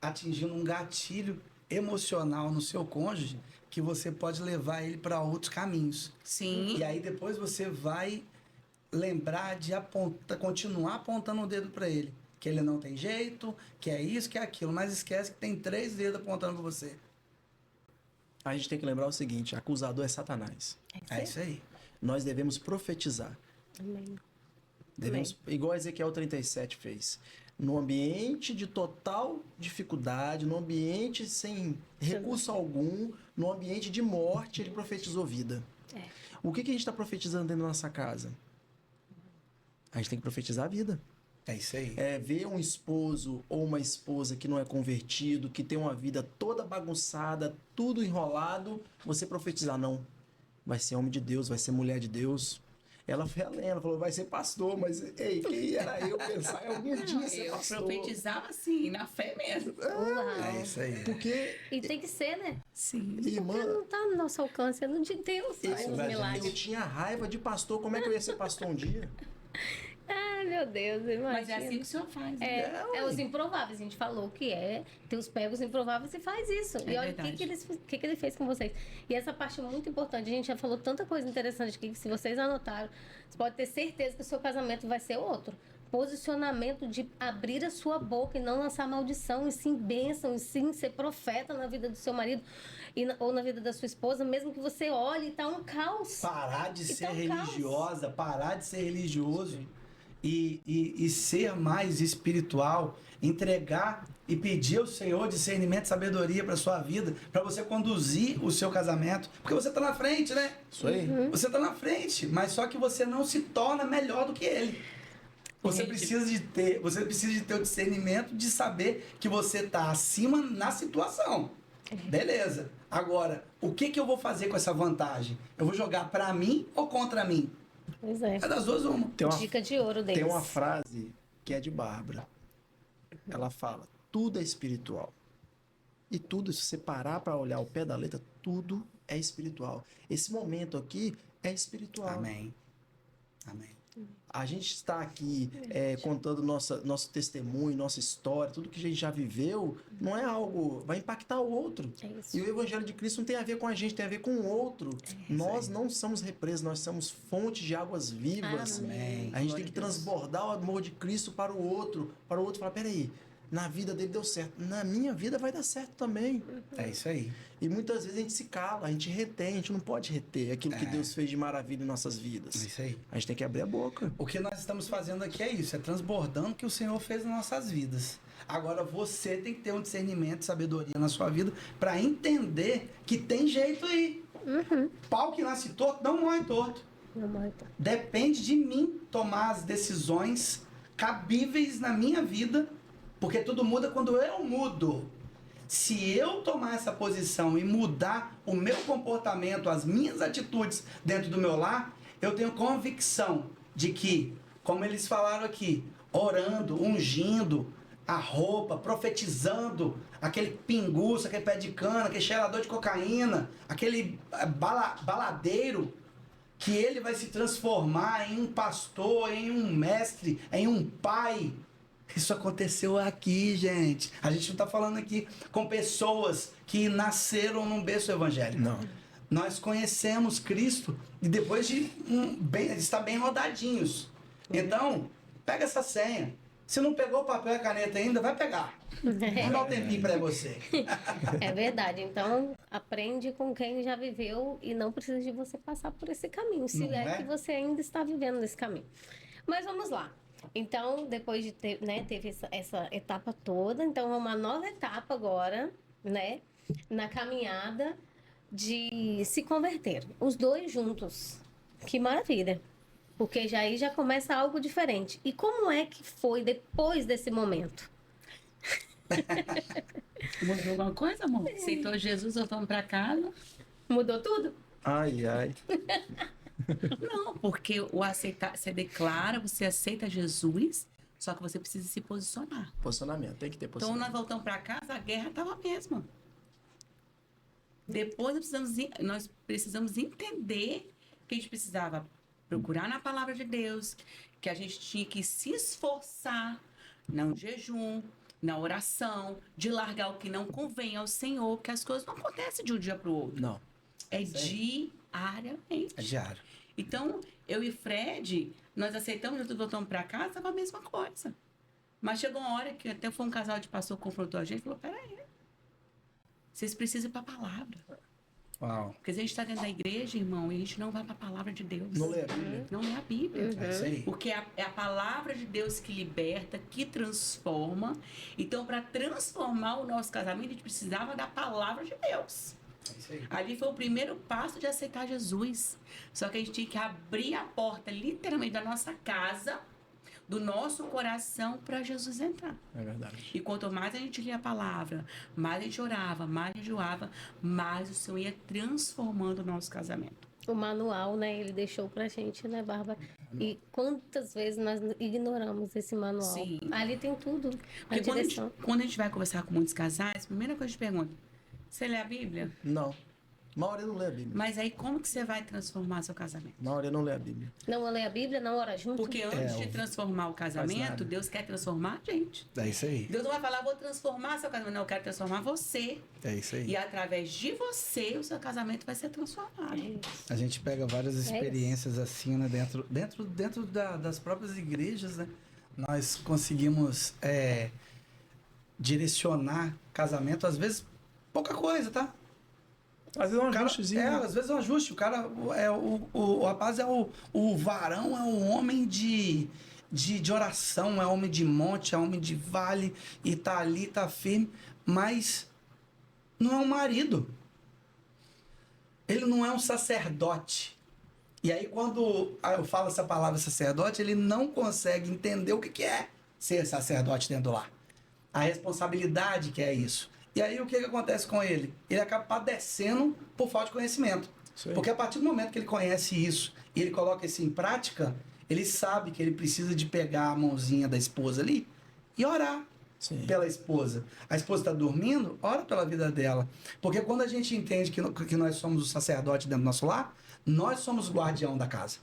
S2: atingindo um gatilho emocional no seu cônjuge que você pode levar ele para outros caminhos.
S3: Sim.
S2: E aí depois você vai lembrar de continuar apontando o dedo para ele. Que ele não tem jeito, que é isso, que é aquilo. Mas esquece que tem 3 dedos apontando para você.
S4: A gente tem que lembrar o seguinte, acusador é Satanás.
S2: É isso aí.
S4: Nós devemos profetizar.
S1: Amém.
S4: Devemos, igual Ezequiel 37 fez. No ambiente de total dificuldade, no ambiente sem recurso algum, no ambiente de morte, ele profetizou vida. O que a gente está profetizando dentro da nossa casa? A gente tem que profetizar a vida.
S2: É isso aí.
S4: É ver um esposo ou uma esposa que não é convertido, que tem uma vida toda bagunçada, tudo enrolado, você profetizar, não. Vai ser homem de Deus, vai ser mulher de Deus. Ela foi além, ela falou, vai ser pastor, mas, ei, quem era eu pensar em algum dia ser
S3: Eu
S4: pastor?
S3: profetizava assim, na fé mesmo.
S2: É isso aí.
S4: Porque,
S1: E tem que ser, né?
S3: Sim.
S1: Porque
S4: irmã,
S1: não tá no nosso alcance, é no de Deus. Faz os
S2: verdade.
S1: milagres.
S4: eu tinha raiva de pastor, como é que eu ia ser pastor um dia?
S1: Ai, meu Deus, imagina.
S3: Mas é assim que o senhor faz. Né?
S1: É os improváveis. A gente falou que tem os pegos improváveis e faz isso. E olha o
S3: verdade.
S1: que ele fez com vocês. E essa parte é muito importante. A gente já falou tanta coisa interessante aqui que se vocês anotaram, você pode ter certeza que o seu casamento vai ser outro. Posicionamento de abrir a sua boca e não lançar maldição, e sim bênção, e sim ser profeta na vida do seu marido ou na vida da sua esposa, mesmo que você olhe e tá um caos.
S2: Parar de ser
S1: tá um caos.
S2: religiosa, parar de ser religioso e ser mais espiritual, entregar e pedir ao Senhor discernimento e sabedoria para sua vida, para você conduzir o seu casamento, porque você tá na frente, né?
S4: Isso aí.
S2: Você tá na frente, mas só que você não se torna melhor do que ele. Você precisa de ter o discernimento de saber que você tá acima na situação. Beleza. Agora, o que eu vou fazer com essa vantagem? Eu vou jogar para mim ou contra mim?
S1: Pois é.
S2: É das duas uma.
S1: Dica de ouro deles.
S4: Tem uma frase que é de Bárbara. Ela fala, tudo é espiritual. E tudo, se você parar para olhar o pé da letra, tudo é espiritual. Esse momento aqui é espiritual.
S2: Amém. Amém.
S4: A gente está aqui contando nosso testemunho, nossa história, tudo que a gente já viveu, não é algo, vai impactar o outro.
S1: É isso.
S4: E o Evangelho de Cristo não tem a ver com a gente, tem a ver com o outro. Nós não somos represas, nós somos fontes de águas vivas.
S1: Amém.
S4: A gente tem que transbordar o amor de Cristo para o outro falar, peraí, na vida dele deu certo, na minha vida vai dar certo também.
S2: É isso aí.
S4: E muitas vezes a gente se cala, a gente retém, a gente não pode reter aquilo que Deus fez de maravilha em nossas vidas.
S2: É isso aí.
S4: A gente tem que abrir a boca.
S2: O que nós estamos fazendo aqui é isso, é transbordando o que o Senhor fez nas nossas vidas. Agora você tem que ter um discernimento, sabedoria na sua vida para entender que tem jeito aí. Pau que nasce torto não morre torto.
S1: Não morre, tá.
S2: Depende de mim tomar as decisões cabíveis na minha vida, porque tudo muda quando eu mudo. Se eu tomar essa posição e mudar o meu comportamento, as minhas atitudes dentro do meu lar, eu tenho convicção de que, como eles falaram aqui, orando, ungindo a roupa, profetizando aquele pinguço, aquele pé de cana, aquele cheirador de cocaína, aquele baladeiro, que ele vai se transformar em um pastor, em um mestre, em um pai. Isso aconteceu aqui, gente. A gente não está falando aqui com pessoas que nasceram num berço evangélico.
S4: Não.
S2: Nós conhecemos Cristo e depois de estar bem rodadinhos. Então, pega essa senha. Se não pegou o papel e a caneta ainda, vai pegar. Vamos dar um tempinho para você.
S1: É verdade. Então, aprende com quem já viveu e não precisa de você passar por esse caminho, se
S2: Não
S1: é
S2: é?
S1: que você ainda está vivendo nesse caminho. Mas vamos lá. Então, depois de ter, né, teve essa etapa toda, então é uma nova etapa agora, né, na caminhada de se converter. Os dois juntos. Que maravilha. Porque aí já começa algo diferente. E como é que foi depois desse momento?
S3: Mudou alguma coisa, amor? Aceitou Jesus, voltamos pra casa?
S1: Mudou tudo?
S4: Ai, ai.
S3: Não, porque o aceitar, você declara, você aceita Jesus, só que você precisa se posicionar.
S4: Posicionamento, tem que ter
S3: Então,
S4: posicionamento.
S3: nós voltamos para casa, a guerra estava a mesma. Depois, nós precisamos entender que a gente precisava procurar na palavra de Deus, que a gente tinha que se esforçar, não jejum, na oração, de largar o que não convém ao Senhor, que as coisas não acontecem de um dia para o outro.
S4: Não.
S3: É
S2: Isso aí.
S3: diariamente.
S2: É diário.
S3: Então, eu e Fred, nós aceitamos, nós voltamos para casa, estava a mesma coisa. Mas chegou uma hora que até foi um casal de pastor que confrontou a gente e falou, peraí, vocês precisam ir para a palavra.
S2: Uau.
S3: Porque a gente está dentro da igreja, irmão, e a gente não vai para a palavra de Deus.
S4: Não lê a Bíblia.
S3: Não lê a Bíblia.
S2: É isso aí.
S3: Porque é a palavra de Deus que liberta, que transforma. Então, para transformar o nosso casamento, a gente precisava da palavra de Deus.
S2: É isso aí.
S3: Ali foi o primeiro passo de aceitar Jesus. Só que a gente tinha que abrir a porta, literalmente, da nossa casa, do nosso coração, para Jesus entrar.
S4: É verdade.
S3: E quanto mais a gente lia a palavra, mais a gente orava, mais a gente jejuava, mais o Senhor ia transformando o nosso casamento.
S1: O manual, né? Ele deixou pra gente, né, Bárbara? E quantas vezes nós ignoramos esse manual?
S3: Sim.
S1: Ali tem tudo, a
S3: Porque
S1: direção.
S3: quando a gente vai conversar com muitos casais, a primeira coisa que a gente pergunta, você lê a Bíblia?
S4: Não. A maioria não lê a Bíblia.
S3: Mas aí como que você vai transformar seu casamento?
S4: A maioria não lê a Bíblia.
S1: Não lê a Bíblia, não ora junto?
S3: Porque antes
S2: É,
S3: de transformar o
S2: faz
S3: casamento,
S2: nada.
S3: Deus quer transformar a gente.
S2: É isso aí.
S3: Deus não vai falar, vou transformar seu casamento. Não, eu quero transformar você.
S2: É isso aí.
S3: E através de você, o seu casamento vai ser transformado.
S2: A gente pega várias experiências assim, né? Dentro das próprias igrejas, né? Nós conseguimos direcionar casamento, às vezes, pouca coisa, tá?
S4: Às vezes é um
S2: O cara,
S4: ajustezinho.
S2: às vezes é um ajuste. O cara, o rapaz o varão, é um homem de oração, é homem de monte, é homem de vale, e tá ali, tá firme, mas não é um marido. Ele não é um sacerdote. E aí, quando eu falo essa palavra sacerdote, ele não consegue entender o que é ser sacerdote dentro do lar. A responsabilidade que é isso. E aí, o que acontece com ele? Ele acaba padecendo por falta de conhecimento.
S4: Isso aí.
S2: Porque a partir do momento que ele conhece isso e ele coloca isso em prática, ele sabe que ele precisa de pegar a mãozinha da esposa ali e orar
S4: Sim.
S2: pela esposa. A esposa está dormindo, ora pela vida dela. Porque quando a gente entende que nós somos o sacerdote dentro do nosso lar, nós somos o guardião da casa.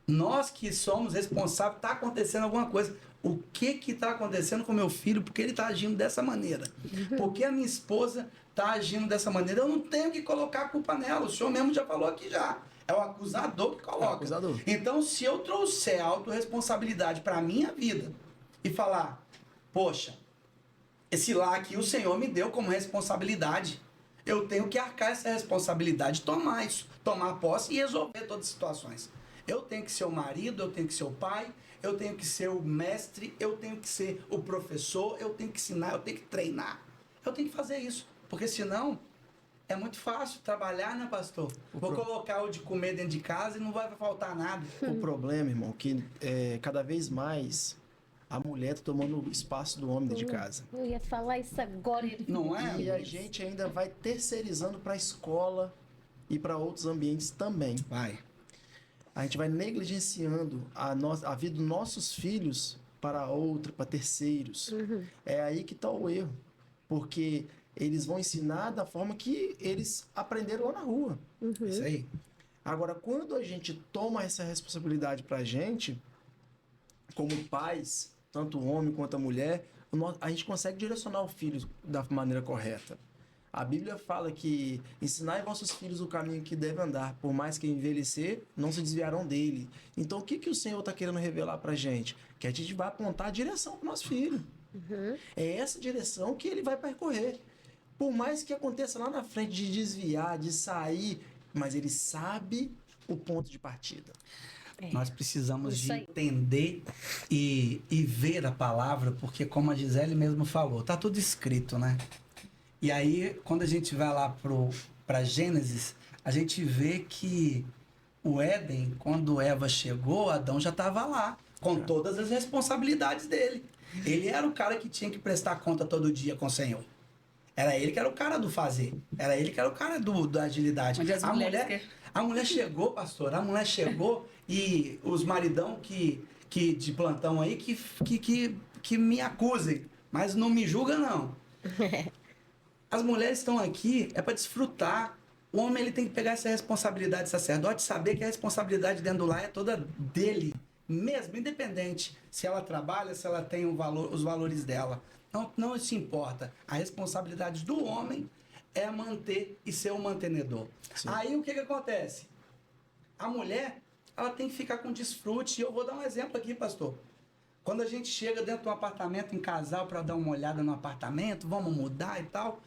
S2: Nós que somos responsáveis, está acontecendo alguma coisa. O que está acontecendo com meu filho? Porque ele está agindo dessa maneira? Porque a minha esposa está agindo dessa maneira? Eu não tenho que colocar a culpa nela. O senhor mesmo já falou aqui já. É o acusador que coloca.
S4: É o acusador.
S2: Então, se eu trouxer a autorresponsabilidade para a minha vida e falar, poxa, esse lar aqui o Senhor me deu como responsabilidade. Eu tenho que arcar essa responsabilidade, tomar isso, tomar posse e resolver todas as situações. Eu tenho que ser o marido, eu tenho que ser o pai, eu tenho que ser o mestre, eu tenho que ser o professor, eu tenho que ensinar, eu tenho que treinar. Eu tenho que fazer isso, porque senão é muito fácil trabalhar, né, pastor? Vou colocar o de comer dentro de casa e não vai faltar nada.
S4: O problema, irmão, que cada vez mais a mulher tá tomando o espaço do homem dentro de casa.
S1: Eu ia falar isso agora.
S2: Não é?
S4: E a gente ainda vai terceirizando para a escola e para outros ambientes também.
S2: Vai.
S4: A gente vai negligenciando a vida dos nossos filhos para outra, para terceiros. É aí que está o erro. Porque eles vão ensinar da forma que eles aprenderam lá na rua.
S2: Isso aí.
S4: Agora, quando a gente toma essa responsabilidade para a gente, como pais, tanto o homem quanto a mulher, a gente consegue direcionar o filho da maneira correta. A Bíblia fala que ensinai vossos filhos o caminho que devem andar, por mais que envelhecer, não se desviarão dele. Então, o que o Senhor está querendo revelar para a gente? Que a gente vai apontar a direção para o nosso filho. É essa direção que ele vai percorrer. Por mais que aconteça lá na frente de desviar, de sair, mas ele sabe o ponto de partida.
S2: Nós precisamos
S1: Isso
S2: de
S1: aí.
S2: entender e ver a palavra, porque como a Gisele mesmo falou, tá tudo escrito, né? E aí, quando a gente vai lá para Gênesis, a gente vê que o Éden, quando Eva chegou, Adão já estava lá, com todas as responsabilidades dele. Ele era o cara que tinha que prestar conta todo dia com o Senhor. Era ele que era o cara do fazer. Era ele que era o cara da agilidade.
S3: Onde as mulheres
S2: A mulher chegou, pastor, a mulher chegou e os maridão que de plantão aí que me acusem, mas não me julga não. As mulheres estão aqui é para desfrutar. O homem ele tem que pegar essa responsabilidade de sacerdote, saber que a responsabilidade dentro do lar é toda dele, mesmo independente se ela trabalha, se ela tem os valores dela. Não se importa. A responsabilidade do homem é manter e ser o mantenedor.
S4: Sim.
S2: Aí o que acontece? A mulher, ela tem que ficar com desfrute. E eu vou dar um exemplo aqui, pastor. Quando a gente chega dentro de um apartamento em casal para dar uma olhada no apartamento, vamos mudar e tal,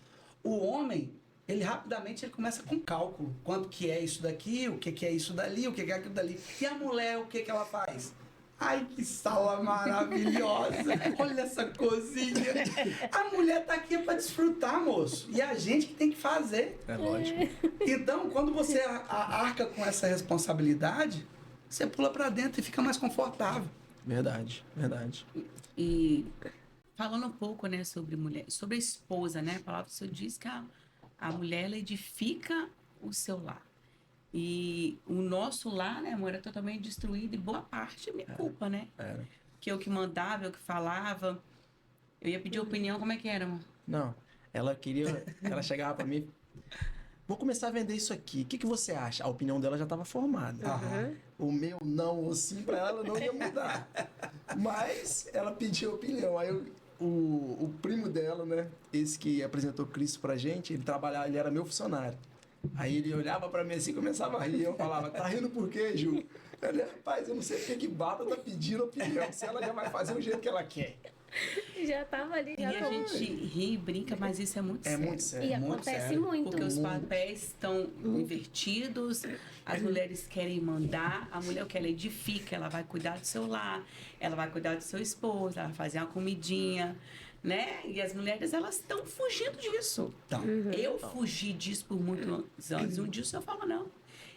S2: o homem, ele rapidamente ele começa com cálculo. Quanto que é isso daqui, o que é isso dali, o que é aquilo dali. E a mulher, o que ela faz? Ai, que sala maravilhosa! Olha essa cozinha! A mulher tá aqui para desfrutar, moço. E a gente que tem que fazer.
S4: É lógico.
S2: Então, quando você arca com essa responsabilidade, você pula para dentro e fica mais confortável.
S4: Verdade, verdade.
S3: E falando um pouco, né, sobre mulher, sobre a esposa, né? A palavra do Senhor diz que a mulher, ela edifica o seu lar. E o nosso lar, né, amor, era totalmente destruído e boa parte é minha culpa, né?
S4: Era.
S3: Que eu que mandava, eu que falava. Eu ia pedir opinião, como é que era, amor?
S4: Não, ela chegava pra mim, vou começar a vender isso aqui, o que você acha? A opinião dela já estava formada.
S2: Aham.
S4: O meu não, ou sim, pra ela não ia mudar. Mas ela pediu opinião. Aí o primo dela, né, esse que apresentou Cristo pra gente, ele era meu funcionário. Aí ele olhava pra mim assim e começava a rir. Eu falava, tá rindo por quê, Ju? Ele, rapaz, eu não sei porque que Bárbara tá pedindo opinião, se ela já vai fazer do jeito que ela quer.
S1: Já tava ali,
S3: E
S1: já
S3: a
S1: tava.
S3: gente ri e brinca, mas isso é muito
S4: É
S3: sério.
S4: muito sério.
S1: E
S2: muito
S1: acontece
S2: sério,
S1: muito.
S3: Porque os papéis estão invertidos, as mulheres querem mandar, a mulher o que ela edifica, ela vai cuidar do seu lar, ela vai cuidar do seu esposo, ela vai fazer uma comidinha, né? E as mulheres, elas estão fugindo disso.
S2: Então,
S3: Eu fugi disso por muitos anos. Um dia o senhor falou, não,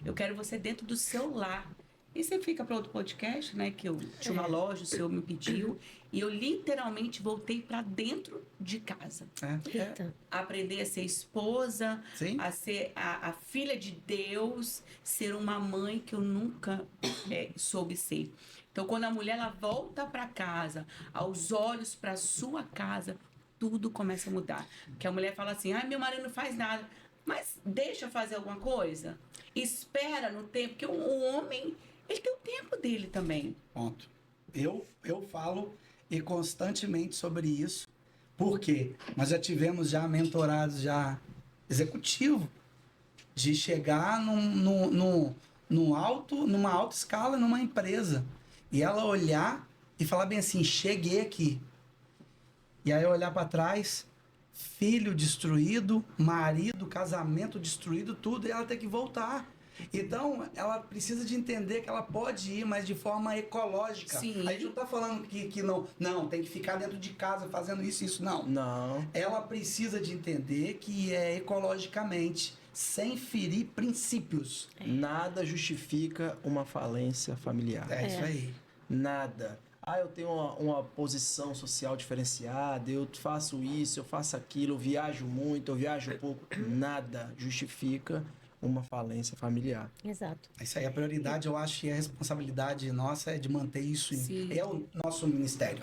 S3: eu quero você dentro do seu lar. E você fica para outro podcast, né? Que eu tinha uma loja, o senhor me pediu. E eu literalmente voltei para dentro de casa.
S1: Eita.
S3: Aprender a ser esposa,
S2: Sim.
S3: a ser a filha de Deus, ser uma mãe que eu nunca soube ser. Então, quando a mulher ela volta para casa, aos olhos para sua casa, tudo começa a mudar. Porque a mulher fala assim, ai, meu marido não faz nada. Mas deixa eu fazer alguma coisa. Espera no tempo, porque o homem, ele tem o tempo dele também.
S2: ponto. Eu falo e constantemente sobre isso. Por quê? Nós já tivemos mentorados executivo de chegar numa alta escala numa empresa e ela olhar e falar bem assim, cheguei aqui. E aí olhar para trás, filho destruído, marido, casamento destruído, tudo, e ela tem que voltar. Então, ela precisa de entender que ela pode ir, mas de forma ecológica.
S3: Sim.
S2: A gente não está falando que não, tem que ficar dentro de casa fazendo isso, não.
S4: Não.
S2: Ela precisa de entender que é ecologicamente, sem ferir princípios.
S4: Nada justifica uma falência familiar.
S2: É isso aí.
S4: Nada. Ah, eu tenho uma posição social diferenciada, eu faço isso, eu faço aquilo, eu viajo muito, eu viajo pouco. Nada justifica uma falência familiar.
S1: Exato.
S2: Isso aí, a prioridade, eu acho que a responsabilidade nossa é de manter isso.
S3: Sim.
S2: É o nosso ministério.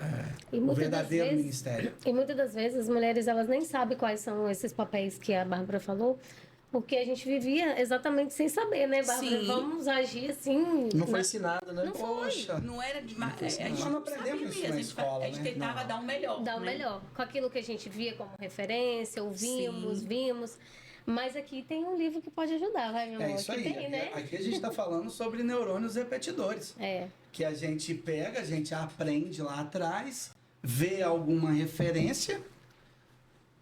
S1: E
S2: O
S1: muitas
S2: verdadeiro
S1: das vezes,
S2: ministério.
S1: E muitas das vezes as mulheres elas nem sabem quais são esses papéis que a Bárbara falou, porque a gente vivia exatamente sem saber, né, Bárbara?
S3: Sim.
S1: Vamos agir assim.
S4: Não foi ensinado, né?
S1: Não foi.
S2: Poxa,
S3: Não era de a
S2: Nós
S3: gente
S2: não
S3: não
S2: aprendemos
S3: sabia
S2: isso
S3: mesmo,
S2: na
S3: a gente,
S2: escola,
S3: a gente
S2: né?
S3: tentava
S2: Não.
S3: dar o melhor.
S1: Dar o
S3: né?
S1: melhor, com aquilo que a gente via como referência, ouvimos,
S3: Sim.
S1: vimos. Mas aqui tem um livro que pode ajudar, vai, meu amor?
S2: É isso
S1: Aqui
S2: aí.
S1: tem, né?
S2: Aqui a gente está falando sobre neurônios repetidores.
S1: É.
S2: Que a gente pega, a gente aprende lá atrás, vê alguma referência,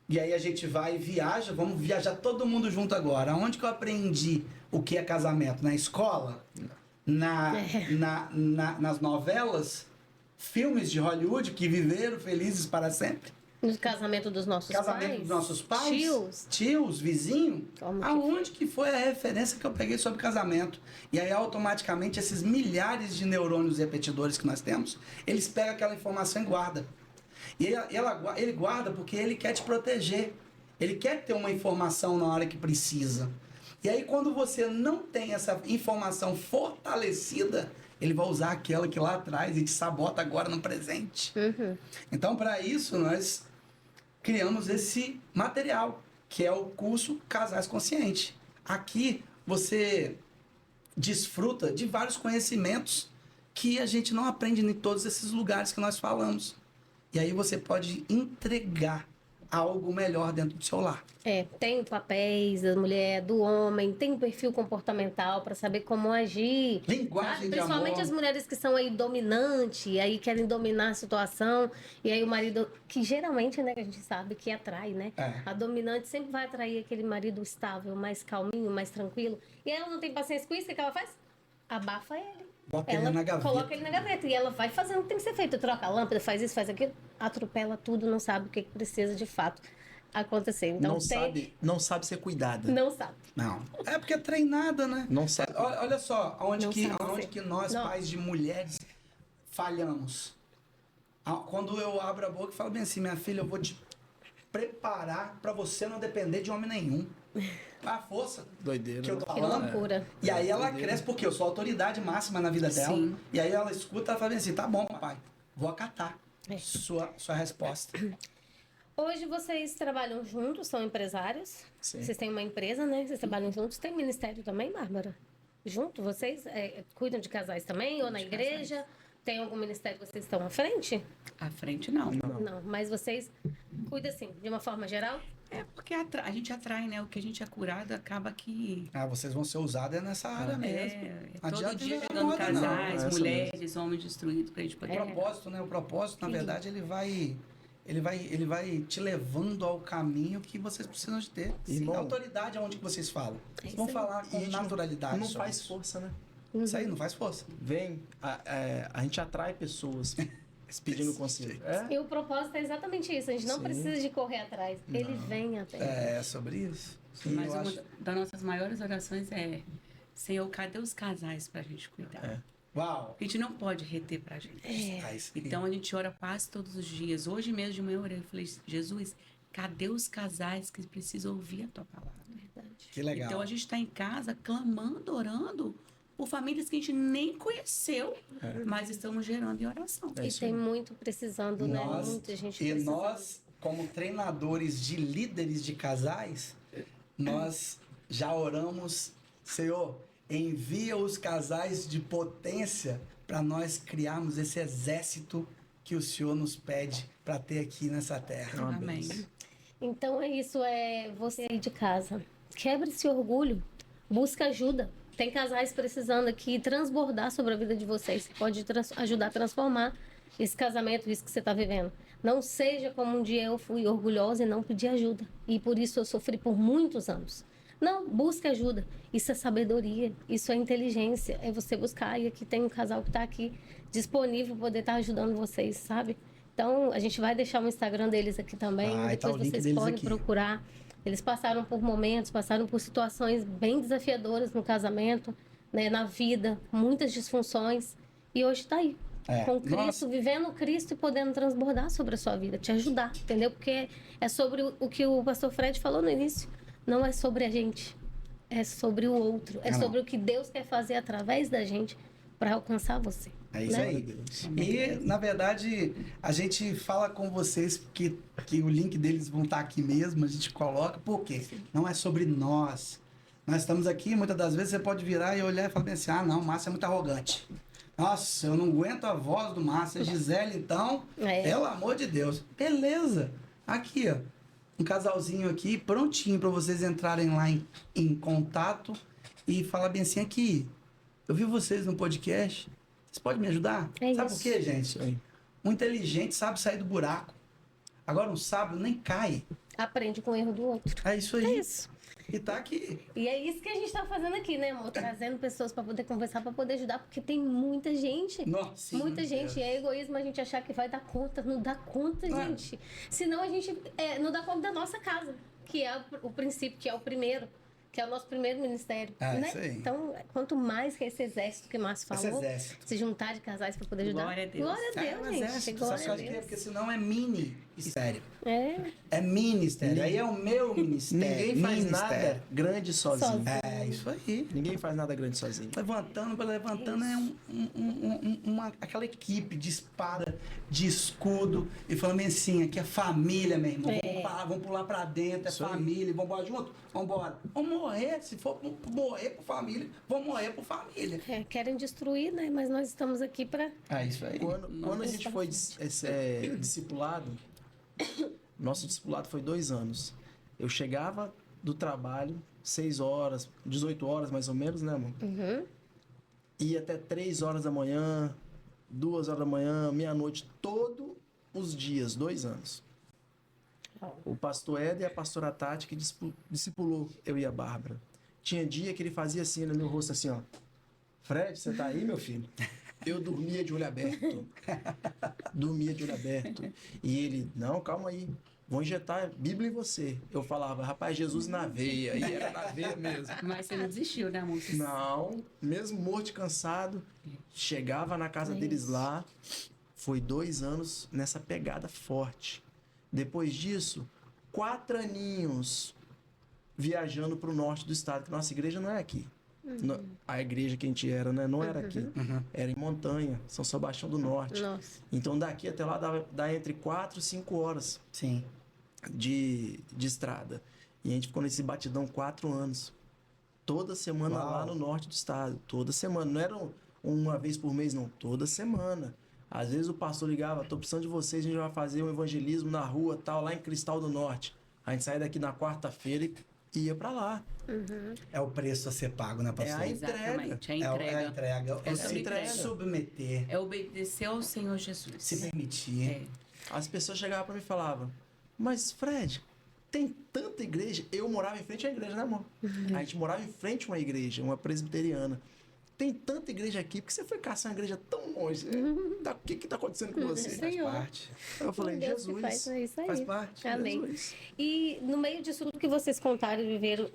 S2: e aí a gente vai e viaja. Vamos viajar todo mundo junto agora. Onde que eu aprendi o que é casamento? Na escola? Nas novelas? Filmes de Hollywood que viveram felizes para sempre?
S1: No casamento dos nossos
S2: Casamento
S1: pais.
S2: dos nossos pais?
S1: Tios.
S2: Vizinhos?
S1: Como que
S2: Aonde que foi a referência que eu peguei sobre casamento? E aí, automaticamente, esses milhares de neurônios repetidores que nós temos, eles pegam aquela informação e guardam. E ele guarda porque ele quer te proteger. Ele quer ter uma informação na hora que precisa. E aí, quando você não tem essa informação fortalecida, ele vai usar aquela que lá atrás e te sabota agora no presente.
S1: Uhum.
S2: Então, para isso, nós criamos esse material, que é o curso Casais Conscientes. Aqui você desfruta de vários conhecimentos que a gente não aprende em todos esses lugares que nós falamos. E aí você pode entregar algo melhor dentro do seu lar.
S1: Tem papéis da mulher, do homem, tem um perfil comportamental para saber como agir.
S2: Linguagem de
S1: Principalmente
S2: amor.
S1: as mulheres que são aí dominantes, e aí querem dominar a situação, e aí o marido, que geralmente, né, que a gente sabe que atrai, né?
S2: É.
S1: A dominante sempre vai atrair aquele marido estável, mais calminho, mais tranquilo. E ela não tem paciência com isso, o que ela faz? Abafa ele.
S2: Bota
S1: Ela
S2: ele na gaveta.
S1: coloca ele na gaveta e ela vai fazendo o que tem que ser feito. Troca a lâmpada, faz isso, faz aquilo, atropela tudo, não sabe o que precisa de fato acontecer. Então,
S4: não sabe ser cuidada.
S1: Não sabe.
S2: Não. É porque é treinada, né?
S4: Não sabe.
S2: Olha só, aonde
S1: Não sabe ser.
S2: que nós,
S1: Não.
S2: pais de mulheres, falhamos. Quando eu abro a boca e falo bem assim, minha filha, eu vou te preparar para você não depender de homem nenhum. A força
S4: Doideira.
S2: que eu tô
S1: Que
S2: falando.
S1: loucura.
S2: E aí ela cresce, porque eu sou a autoridade máxima na vida dela.
S3: Sim.
S2: E aí ela escuta e fala bem assim, tá bom, papai, vou acatar
S1: É.
S2: sua resposta.
S1: Hoje vocês trabalham juntos, são empresários.
S4: Sim.
S1: Vocês têm uma empresa, né? Vocês trabalham juntos. Tem ministério também, Bárbara? Junto? Vocês cuidam de casais também? Ou na igreja? Tem algum ministério que vocês estão à frente?
S3: À frente, não.
S1: Não. Mas vocês cuidam, assim, de uma forma geral?
S3: É porque a gente atrai, né? O que a gente é curado acaba que...
S2: Ah, vocês vão ser usados nessa área mesmo. Não
S3: todo
S2: adianta
S3: dia
S2: inventar
S3: chegando
S2: moda, não.
S3: casais,
S4: Essa
S3: mulheres, homens destruídos pra gente
S2: O
S3: poder...
S2: propósito, né? O propósito, na
S1: Sim.
S2: verdade, ele vai te levando ao caminho que vocês precisam de ter.
S4: Irmão.
S2: A autoridade aonde que vocês falam. Vocês vão
S1: isso aí.
S2: falar com naturalidade.
S4: Não
S2: sobre
S4: faz
S2: isso.
S4: força, né?
S2: Isso aí não faz força.
S4: Vem, a gente atrai pessoas pedindo conselho.
S1: E o propósito é exatamente isso. A gente não
S4: Sim.
S1: precisa de correr atrás. Ele vem até.
S2: É sobre isso. Sim,
S3: Mas
S2: eu
S3: uma
S2: acho.
S3: das nossas maiores orações é: Senhor, cadê os casais pra gente cuidar?
S4: É.
S2: Uau!
S3: A gente não pode reter pra gente.
S2: Aí sim.
S3: Então a gente ora quase todos os dias. Hoje mesmo de manhã eu orei e falei: Jesus, cadê os casais que precisam ouvir a tua palavra?
S2: Que legal.
S3: Então a gente está em casa clamando, orando por famílias que a gente nem conheceu, mas estamos gerando em oração.
S4: É
S1: E
S4: isso
S1: tem
S4: aí.
S1: muito precisando, né? Muita gente
S2: e
S1: precisando.
S2: nós, como treinadores de líderes de casais, nós já oramos, Senhor, envia os casais de potência para nós criarmos esse exército que o Senhor nos pede para ter aqui nessa terra.
S4: É uma
S3: Amém.
S4: benção.
S1: Então é isso, você aí de casa. Quebra esse orgulho, busca ajuda. Tem casais precisando aqui transbordar sobre a vida de vocês. Você pode ajudar a transformar esse casamento, isso que você está vivendo. Não seja como um dia eu fui orgulhosa e não pedi ajuda. E por isso eu sofri por muitos anos. Não, busque ajuda. Isso é sabedoria, isso é inteligência. É você buscar. E aqui tem um casal que está aqui disponível para poder estar ajudando vocês, sabe? Então, a gente vai deixar o Instagram deles aqui também.
S2: Vai, tá o
S1: Depois
S2: link
S1: vocês
S2: deles
S1: podem
S2: aqui.
S1: procurar. Eles passaram por momentos, passaram por situações bem desafiadoras no casamento, né, na vida, muitas disfunções. E hoje está aí, com Cristo,
S2: Nossa.
S1: vivendo Cristo e podendo transbordar sobre a sua vida, te ajudar, entendeu? Porque é sobre o que o pastor Fred falou no início. Não é sobre a gente, é sobre o outro. É
S2: Não.
S1: sobre o que Deus quer fazer através da gente para alcançar você.
S2: É isso
S1: né?
S2: aí. E, na verdade, a gente fala com vocês que o link deles vão estar aqui mesmo, a gente coloca, porque não é sobre nós. Nós estamos aqui, muitas das vezes você pode virar e olhar e falar bem assim, ah, não, o Márcio é muito arrogante. Nossa, eu não aguento a voz do Márcio. Gisele, então, pelo amor de Deus. Beleza. Aqui, ó, um casalzinho aqui, prontinho para vocês entrarem lá em contato e falar bem assim, aqui, eu vi vocês no podcast, vocês podem me ajudar?
S1: É
S2: Sabe
S1: isso.
S2: por quê, gente?
S4: Isso aí.
S2: Um inteligente sabe sair do buraco. Agora um sábio nem cai.
S1: Aprende com o erro do outro.
S2: É isso aí.
S1: É isso.
S2: E tá aqui.
S1: E é isso que a gente está fazendo aqui, né, amor? Trazendo pessoas para poder conversar, para poder ajudar, porque tem muita gente.
S2: Nossa.
S1: Muita gente. E é egoísmo a gente achar que vai dar conta. Não dá conta,
S2: Não é.
S1: gente. Senão a gente não dá conta da nossa casa, que é o princípio, que é o primeiro, que é o nosso primeiro ministério.
S2: É,
S1: né?
S2: isso aí.
S1: Então, quanto mais que esse exército que o Márcio
S2: Esse
S1: falou,
S2: exército.
S1: se juntar de casais para poder ajudar.
S3: Glória a Deus.
S1: Glória a Deus,
S2: É um
S1: gente.
S2: exército,
S1: Glória
S2: sabe
S1: a
S2: por quê?
S1: Deus.
S2: Porque senão é mini. Ministério.
S1: É.
S2: É ministério. Aí é o meu ministério.
S4: Ninguém faz
S2: ministério.
S4: nada grande sozinho.
S2: É isso aí.
S4: Ninguém faz nada grande sozinho.
S2: Levantando aquela equipe de espada, de escudo, e falando assim, aqui é família, meu irmão. Vamos pular pra dentro, é
S4: Isso aí.
S2: família, vamos embora junto? Vamos embora. Vamos morrer, se for morrer por família, vamos morrer por família.
S1: Querem destruir, né? Mas nós estamos aqui para...
S2: É isso aí.
S4: Quando a gente foi discipulado, nosso discipulado foi 2 anos. Eu chegava do trabalho, 6 horas, 18 horas mais ou menos, né, amor? Ia até 3 horas da manhã, 2 horas da manhã, meia-noite, todos os dias, 2 anos. O pastor Éder e a pastora Tati que discipulou eu e a Bárbara. Tinha dia que ele fazia assim no meu rosto, assim, ó. Fred, você tá aí, meu filho? Eu dormia de olho aberto. Dormia de olho aberto. E ele, não, calma aí. Vou injetar Bíblia em você. Eu falava, rapaz, Jesus na veia. E era na veia mesmo.
S3: Mas você não desistiu, né, amor?
S4: Não, mesmo morto e cansado, chegava na casa deles lá. Foi 2 anos nessa pegada forte. Depois disso, 4 aninhos viajando para o norte do estado, que nossa igreja não é aqui. A igreja que a gente era, né? Não era aqui. Era em Montanha, São Sebastião do Norte.
S1: Nossa.
S4: Então daqui até lá dá entre 4 e 5 horas
S2: Sim.
S4: de estrada. E a gente ficou nesse batidão 4 anos. Toda semana lá no norte do estado. Toda semana. Não era uma vez por mês, não. Toda semana. Às vezes o pastor ligava, tô precisando de vocês, a gente vai fazer um evangelismo na rua, tal, lá em Cristal do Norte. A gente saía daqui na quarta-feira e ia pra lá.
S2: É o preço a ser pago, né, pastor?
S4: É a entrega.
S3: Exatamente, a
S2: É
S3: entrega.
S2: a entrega.
S3: É
S2: Você
S3: a entrega.
S2: submeter,
S3: É obedecer ao Senhor Jesus.
S2: se permitir.
S3: É.
S4: As pessoas chegavam pra mim e falavam, mas Fred, tem tanta igreja. Eu morava em frente à igreja, né, amor? A gente morava em frente a uma igreja, uma presbiteriana. Tem tanta igreja aqui, por que você foi caçar uma igreja tão longe? O que tá acontecendo com você?
S1: Senhor.
S2: Parte.
S4: Eu falei,
S1: Deus que
S4: Jesus.
S1: faz isso aí.
S2: Faz parte.
S1: Amém.
S4: Jesus.
S1: E no meio disso tudo que vocês contaram e viveram,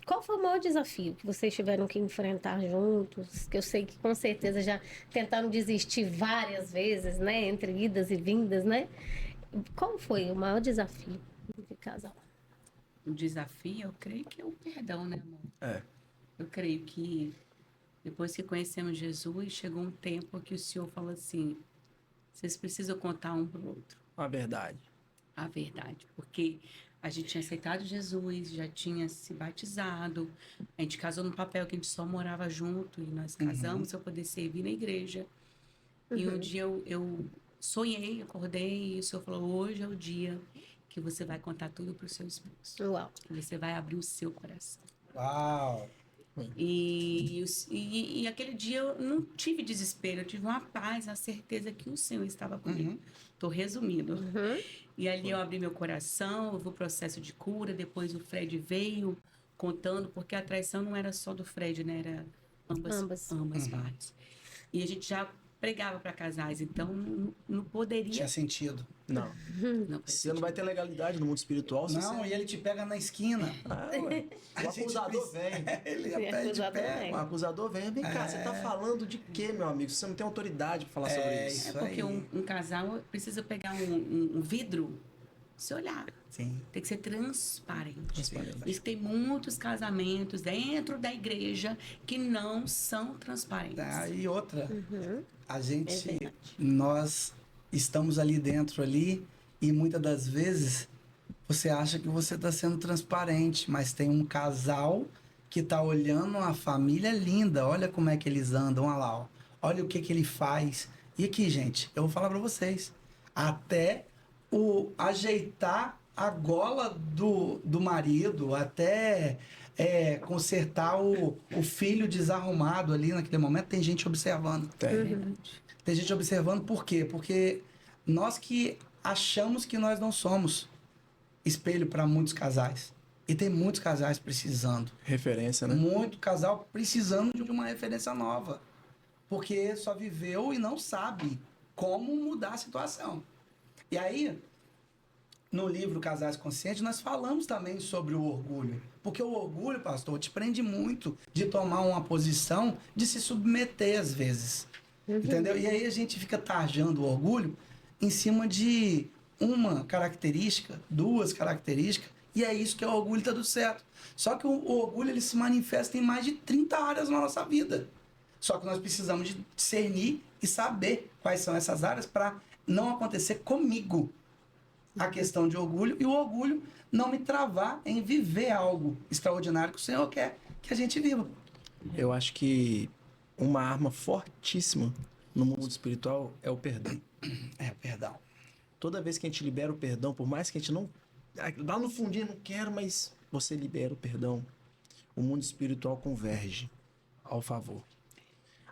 S1: qual foi o maior desafio que vocês tiveram que enfrentar juntos? Que eu sei que com certeza já tentaram desistir várias vezes, né? Entre idas e vindas, né? Qual foi o maior desafio de casal?
S3: O desafio, eu creio que é o perdão, né, amor?
S4: É.
S3: Eu creio que depois que conhecemos Jesus, chegou um tempo que o Senhor falou assim, vocês precisam contar um pro outro
S4: A verdade.
S3: a verdade. Porque a gente tinha aceitado Jesus, já tinha se batizado, a gente casou no papel que a gente só morava junto, e nós casamos para poder servir na igreja. E um dia eu sonhei, acordei, e o Senhor falou, hoje é o dia que você vai contar tudo pro seu esposo.
S1: Uau.
S3: Que você vai abrir o seu coração.
S2: Uau!
S3: E aquele dia eu não tive desespero, eu tive uma paz, a certeza que o Senhor estava comigo. Estou resumindo. E ali eu abri meu coração, houve o processo de cura, depois o Fred veio contando, porque a traição não era só do Fred, né? Era ambas partes. E a gente já pregava para casais, então não poderia...
S2: Tinha sentido.
S4: Não.
S3: Não,
S4: Você não vai ter legalidade no mundo espiritual. Se
S2: Não,
S4: você...
S2: e ele te pega na esquina.
S4: Ué. O acusador vem.
S2: Ele
S1: Sim,
S2: até te
S1: acusador
S2: pega.
S1: vem.
S4: O acusador vem cá, você tá falando de quê, meu amigo? Você não tem autoridade pra falar sobre isso.
S2: isso
S3: É porque
S2: aí.
S3: um casal precisa pegar um vidro, se olhar.
S2: Sim.
S3: Tem que ser transparente.
S4: Transparente.
S3: Isso tem muitos casamentos dentro da igreja que não são transparentes.
S2: Tá, e outra, a
S1: É
S2: gente,
S1: verdade.
S2: nós estamos ali dentro ali e muitas das vezes você acha que você está sendo transparente, mas tem um casal que está olhando uma família linda, olha como é que eles andam, olha lá, ó. Olha o que que ele faz. E aqui, gente, eu vou falar para vocês, até o ajeitar a gola do marido, até consertar o filho desarrumado ali naquele momento, tem gente observando. Tem gente observando por quê? Porque nós que achamos que nós não somos espelho para muitos casais. E tem muitos casais precisando.
S4: Referência, né?
S2: Muito casal precisando de uma referência nova. Porque só viveu e não sabe como mudar a situação. E aí, no livro Casais Conscientes, nós falamos também sobre o orgulho. Porque o orgulho, pastor, te prende muito de tomar uma posição, de se submeter às vezes. Entendeu? E aí a gente fica tarjando o orgulho em cima de uma característica, duas características, e é isso que é o orgulho, tá tudo certo. Só que o orgulho ele se manifesta em mais de 30 áreas na nossa vida. Só que nós precisamos de discernir e saber quais são essas áreas para não acontecer comigo a questão de orgulho e o orgulho não me travar em viver algo extraordinário que o Senhor quer que a gente viva.
S4: Eu acho que uma arma fortíssima no mundo espiritual é o perdão.
S2: É, perdão.
S4: Toda vez que a gente libera o perdão, por mais que a gente não... Lá no fundinho, não quero, mas você libera o perdão. O mundo espiritual converge ao favor.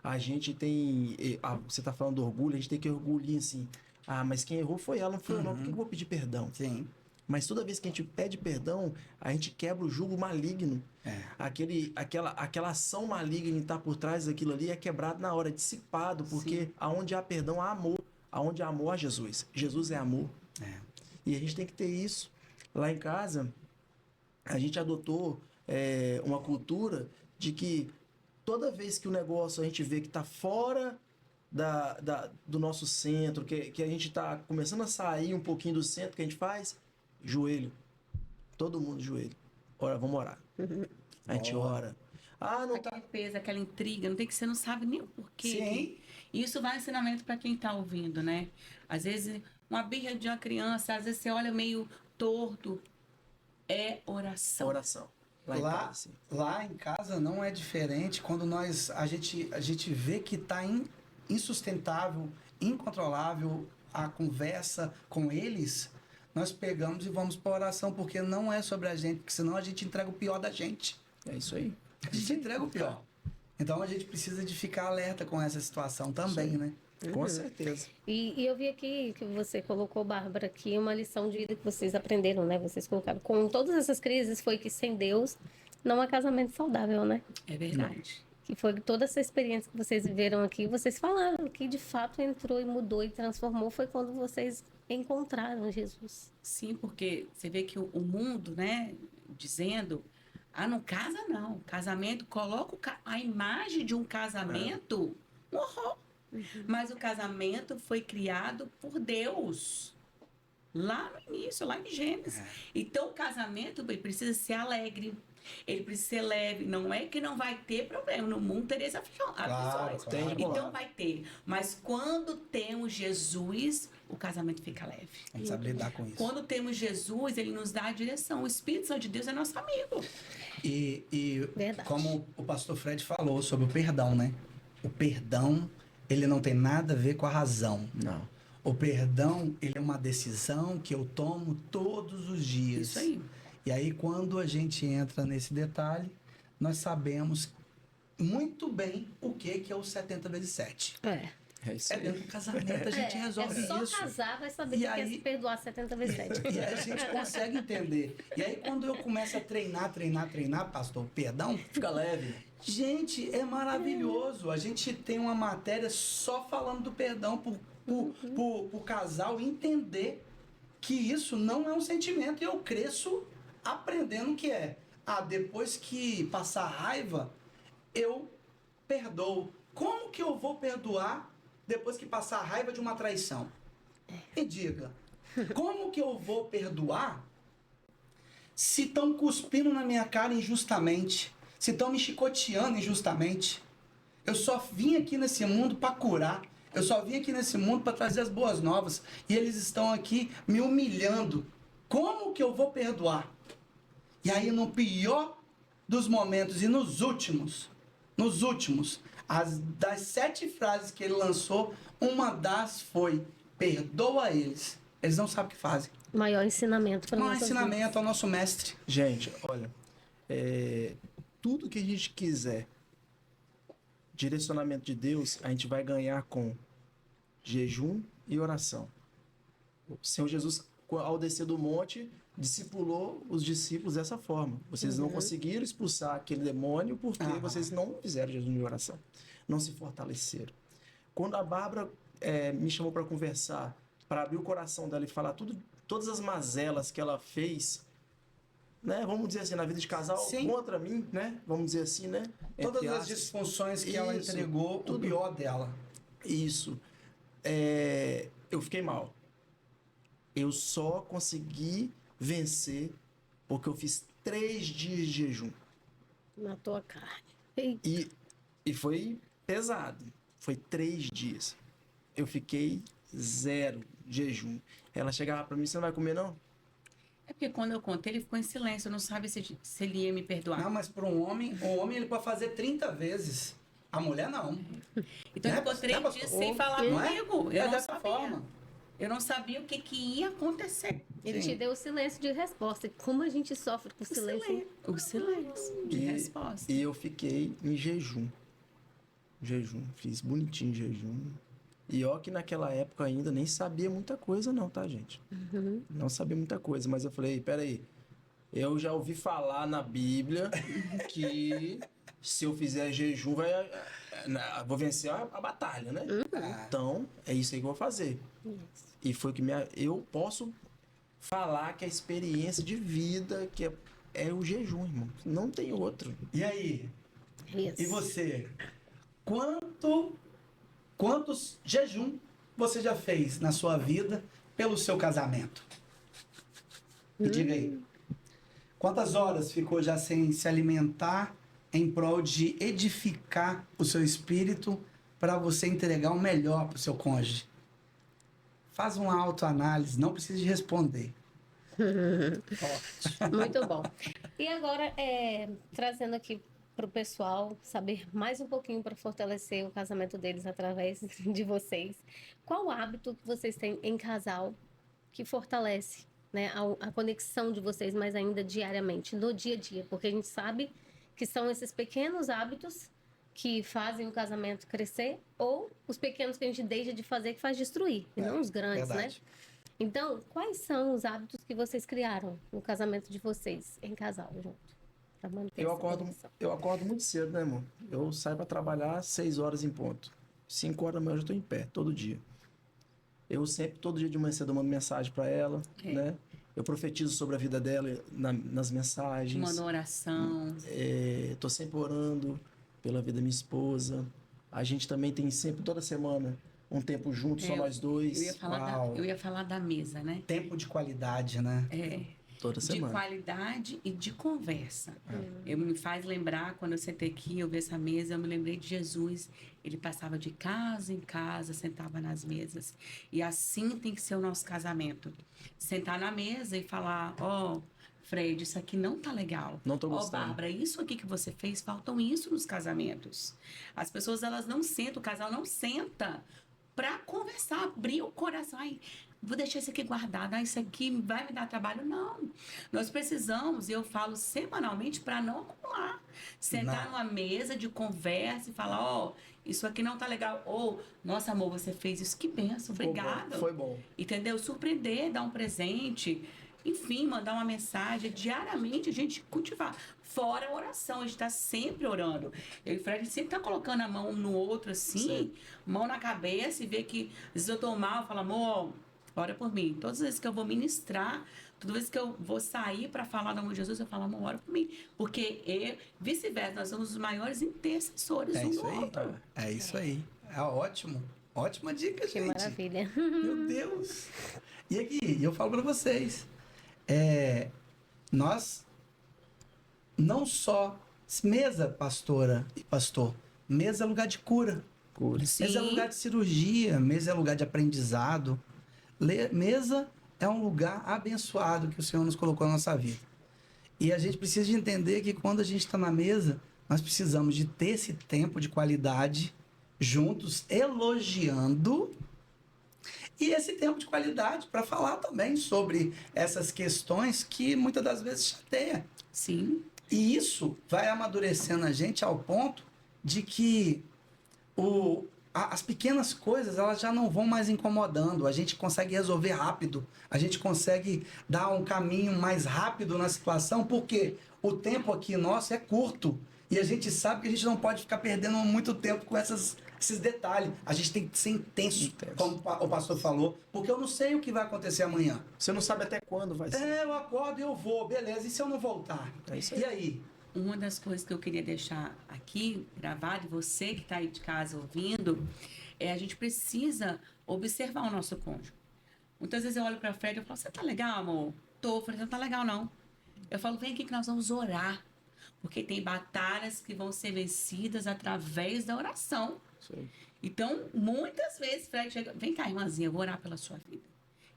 S4: A gente tem... Você está falando do orgulho, a gente tem que orgulhar assim. Mas quem errou foi ela, não foi eu não. Por que eu vou pedir perdão?
S2: Sim.
S4: Mas toda vez que a gente pede perdão, a gente quebra o jugo maligno. Aquela ação maligna que está por trás daquilo ali é quebrado na hora, é dissipado, porque aonde há perdão, há amor. Aonde há amor, há Jesus. Jesus é amor. E a gente tem que ter isso. Lá em casa, a gente adotou uma cultura de que toda vez que o negócio a gente vê que está fora do nosso centro, que a gente está começando a sair um pouquinho do centro, que a gente faz, joelho. Todo mundo joelho. Ora, vamos orar. A gente ora. Não tá...
S3: Aquele peso, aquela intriga, não tem que você não sabe nem o porquê.
S2: Sim.
S3: Isso vai ensinamento para quem está ouvindo, né? Às vezes, uma birra de uma criança, às vezes você olha meio torto. É oração.
S4: Oração.
S2: Lá em casa não é diferente quando a gente vê que está insustentável, incontrolável a conversa com eles, nós pegamos e vamos para oração, porque não é sobre a gente, porque senão a gente entrega o pior da gente.
S4: É isso aí.
S2: A gente entrega o pior. Então a gente precisa de ficar alerta com essa situação também, né?
S4: Com certeza.
S1: E eu vi aqui que você colocou, Bárbara, aqui uma lição de vida que vocês aprenderam, né? Vocês colocaram. Com todas essas crises, foi que sem Deus não há casamento saudável, né?
S3: É verdade.
S1: Que foi toda essa experiência que vocês viveram aqui. Vocês falaram que de fato entrou e mudou e transformou. Foi quando vocês encontraram Jesus.
S3: Sim, porque você vê que o mundo, né, dizendo... não casa não. Casamento, coloca a imagem de um casamento, um horror. Mas o casamento foi criado por Deus. Lá no início, lá em Gênesis. Então, o casamento ele precisa ser alegre. Ele precisa ser leve. Não é que não vai ter problema. No mundo teria aflições.
S2: Claro.
S3: Então, vai ter. Mas quando temos Jesus, o casamento fica leve.
S2: A gente sabe lidar com isso.
S3: Quando temos Jesus, ele nos dá a direção. O Espírito Santo de Deus é nosso amigo.
S2: E
S1: Verdade.
S2: como o pastor Fred falou sobre o perdão, né? O perdão, ele não tem nada a ver com a razão.
S4: Não.
S2: O perdão, ele é uma decisão que eu tomo todos os dias.
S3: Isso aí.
S2: E aí, quando a gente entra nesse detalhe, nós sabemos muito bem o que é o 70 vezes 7.
S4: É isso
S2: É
S4: aí.
S2: dentro do casamento, a gente resolve
S1: só
S2: isso.
S1: casar vai saber
S2: E
S1: que quer
S2: aí-
S1: se perdoar 70 vezes 7.
S2: E aí a gente consegue entender. E aí, quando eu começo a treinar, pastor, perdão,
S4: Fica leve.
S2: gente, é maravilhoso. A gente tem uma matéria só falando do perdão pro casal entender que isso não é um sentimento. E eu cresço aprendendo que depois que passar raiva, eu perdoo. Como que eu vou perdoar depois que passar a raiva de uma traição? Me diga, como que eu vou perdoar se estão cuspindo na minha cara injustamente? Se estão me chicoteando injustamente? Eu só vim aqui nesse mundo para curar. Eu só vim aqui nesse mundo para trazer as boas novas. E eles estão aqui me humilhando. Como que eu vou perdoar? E aí, no pior dos momentos e nos últimos, das 7 frases que ele lançou, uma das foi: perdoa eles. Eles não sabem o que fazem.
S1: Maior ensinamento para
S2: Um
S1: nós.
S2: ensinamento ao nosso mestre.
S4: Gente, olha, tudo que a gente quiser, direcionamento de Deus, a gente vai ganhar com jejum e oração. O Senhor Jesus, ao descer do monte, discipulou os discípulos dessa forma. Vocês não conseguiram expulsar aquele demônio porque vocês não fizeram jejum e oração. Não se fortaleceram. Quando a Bárbara me chamou para conversar, para abrir o coração dela e falar todas as mazelas que ela fez, né? Vamos dizer assim, na vida de casal,
S2: Sim.
S4: contra mim, né? Vamos dizer assim, né?
S2: Todas
S4: Entre
S2: as
S4: aspas.
S2: disfunções que ela
S4: Isso,
S2: entregou, o pior dela.
S4: Isso. Eu fiquei mal. Eu só consegui vencer porque eu fiz 3 dias de jejum.
S1: Na tua carne. Eita.
S4: E foi pesado. Foi 3 dias. Eu fiquei 0 jejum. Ela chegava pra mim, você não vai comer, não?
S3: É porque quando eu contei, ele ficou em silêncio. Eu não sabia se ele ia me perdoar.
S2: Não, mas para um homem ele pode fazer 30 vezes. A mulher não.
S3: Então
S2: Né,
S3: ele ficou 3
S2: pastor?
S3: dias sem falar
S2: Não é?
S3: comigo.
S2: É
S3: Eu não
S2: dessa
S3: sabia.
S2: forma.
S3: Eu não sabia o que ia acontecer.
S1: Ele
S2: Sim.
S1: te deu o silêncio de resposta. E como a gente sofre com o silêncio?
S3: O silêncio de resposta.
S4: E eu fiquei em jejum. Fiz bonitinho jejum. E ó que naquela época ainda nem sabia muita coisa não, tá, gente? Não sabia muita coisa, mas eu falei, peraí, eu já ouvi falar na Bíblia que se eu fizer jejum, vou vencer a batalha, né? Então, é isso aí que eu vou fazer. E foi que eu posso falar que a experiência de vida que é o jejum, irmão. Não tem outro.
S2: E aí?
S1: Isso.
S2: E você? Quantos jejum você já fez na sua vida pelo seu casamento? Me diga aí. Quantas horas ficou já sem se alimentar em prol de edificar o seu espírito para você entregar o melhor para o seu cônjuge? Faz uma autoanálise, não precisa de responder.
S1: Muito bom. E agora, trazendo aqui para o pessoal saber mais um pouquinho para fortalecer o casamento deles através de vocês. Qual hábito que vocês têm em casal que fortalece, né, a conexão de vocês mais ainda diariamente, no dia a dia? Porque a gente sabe que são esses pequenos hábitos que fazem o casamento crescer ou os pequenos que a gente deixa de fazer que faz destruir, e não os grandes,
S2: Verdade.
S1: né? Então, quais são os hábitos que vocês criaram no casamento de vocês, em casal, junto? Pra manter
S4: Eu
S1: essa
S4: acordo,
S1: conexão.
S4: eu acordo muito cedo, né, irmão? Eu saio para trabalhar 6 horas em ponto. 5 horas da manhã eu já tô em pé, todo dia. Eu sempre, todo dia de manhã cedo, eu mando mensagem para ela, né? Eu profetizo sobre a vida dela nas mensagens.
S3: Manda oração.
S4: Tô sempre orando pela vida da minha esposa. A gente também tem sempre, toda semana, um tempo juntos, só nós dois.
S3: Eu ia falar da mesa, né?
S2: Tempo de qualidade, né?
S4: Toda
S3: De
S4: semana.
S3: qualidade e de conversa. Me faz lembrar, quando eu sentei aqui, eu vi essa mesa, eu me lembrei de Jesus. Ele passava de casa em casa, sentava nas mesas. E assim tem que ser o nosso casamento. Sentar na mesa e falar, Fred, isso aqui não tá legal.
S4: Não tô gostando.
S3: Bárbara, isso aqui que você fez, faltam isso nos casamentos. As pessoas, elas não sentam, o casal não senta para conversar, abrir o coração. Ai, vou deixar isso aqui guardado, isso aqui vai me dar trabalho. Não. Nós precisamos, e eu falo semanalmente para não acumular. Sentar numa mesa de conversa e falar, isso aqui não tá legal. Nossa, amor, você fez isso, que benção, obrigado.
S4: Foi bom.
S3: Entendeu? Surpreender, dar um presente, enfim, mandar uma mensagem. Diariamente a gente cultivar. Fora a oração, a gente está sempre orando. Eu e o Fred sempre tá colocando a mão no outro assim,
S4: Sim.
S3: mão na cabeça, e ver que às vezes eu tô mal, eu falo, amor, ora por mim. Todas as vezes que eu vou ministrar, todas as vezes que eu vou sair para falar do amor de Jesus, eu falo, amor, ora por mim. Porque vice-versa, nós somos os maiores intercessores um do outro.
S2: É isso aí. É ótimo. Ótima dica,
S1: Que
S2: gente.
S1: maravilha.
S2: Meu Deus. E aqui, eu falo para vocês. Nós não só mesa, pastora e pastor, mesa é lugar de cura.
S3: Sim.
S2: Mesa é lugar de cirurgia, mesa é lugar de aprendizado. Mesa é um lugar abençoado que o Senhor nos colocou na nossa vida. E a gente precisa de entender que quando a gente está na mesa, nós precisamos de ter esse tempo de qualidade juntos, elogiando, e esse tempo de qualidade para falar também sobre essas questões que muitas das vezes chateia.
S3: Sim.
S2: E isso vai amadurecendo a gente ao ponto de que as pequenas coisas elas já não vão mais incomodando. A gente consegue resolver rápido. A gente consegue dar um caminho mais rápido na situação, porque o tempo aqui nosso é curto. E a gente sabe que a gente não pode ficar perdendo muito tempo com esses detalhes. A gente tem que ser intenso, como o pastor falou, porque eu não sei o que vai acontecer amanhã.
S4: Você não sabe até quando vai ser.
S2: Eu acordo e eu vou, beleza. E se eu não voltar?
S4: É isso aí.
S2: E aí?
S3: Uma das coisas que eu queria deixar aqui gravado, e você que está aí de casa ouvindo, a gente precisa observar o nosso cônjuge. Muitas vezes eu olho pra Fred e eu falo, você tá legal, amor? Tô. Eu falei, não tá legal, não. Eu falo, vem aqui que nós vamos orar. Porque tem batalhas que vão ser vencidas através da oração.
S4: Sim.
S3: Então, muitas vezes, Fred chega, vem cá, irmãzinha, eu vou orar pela sua vida.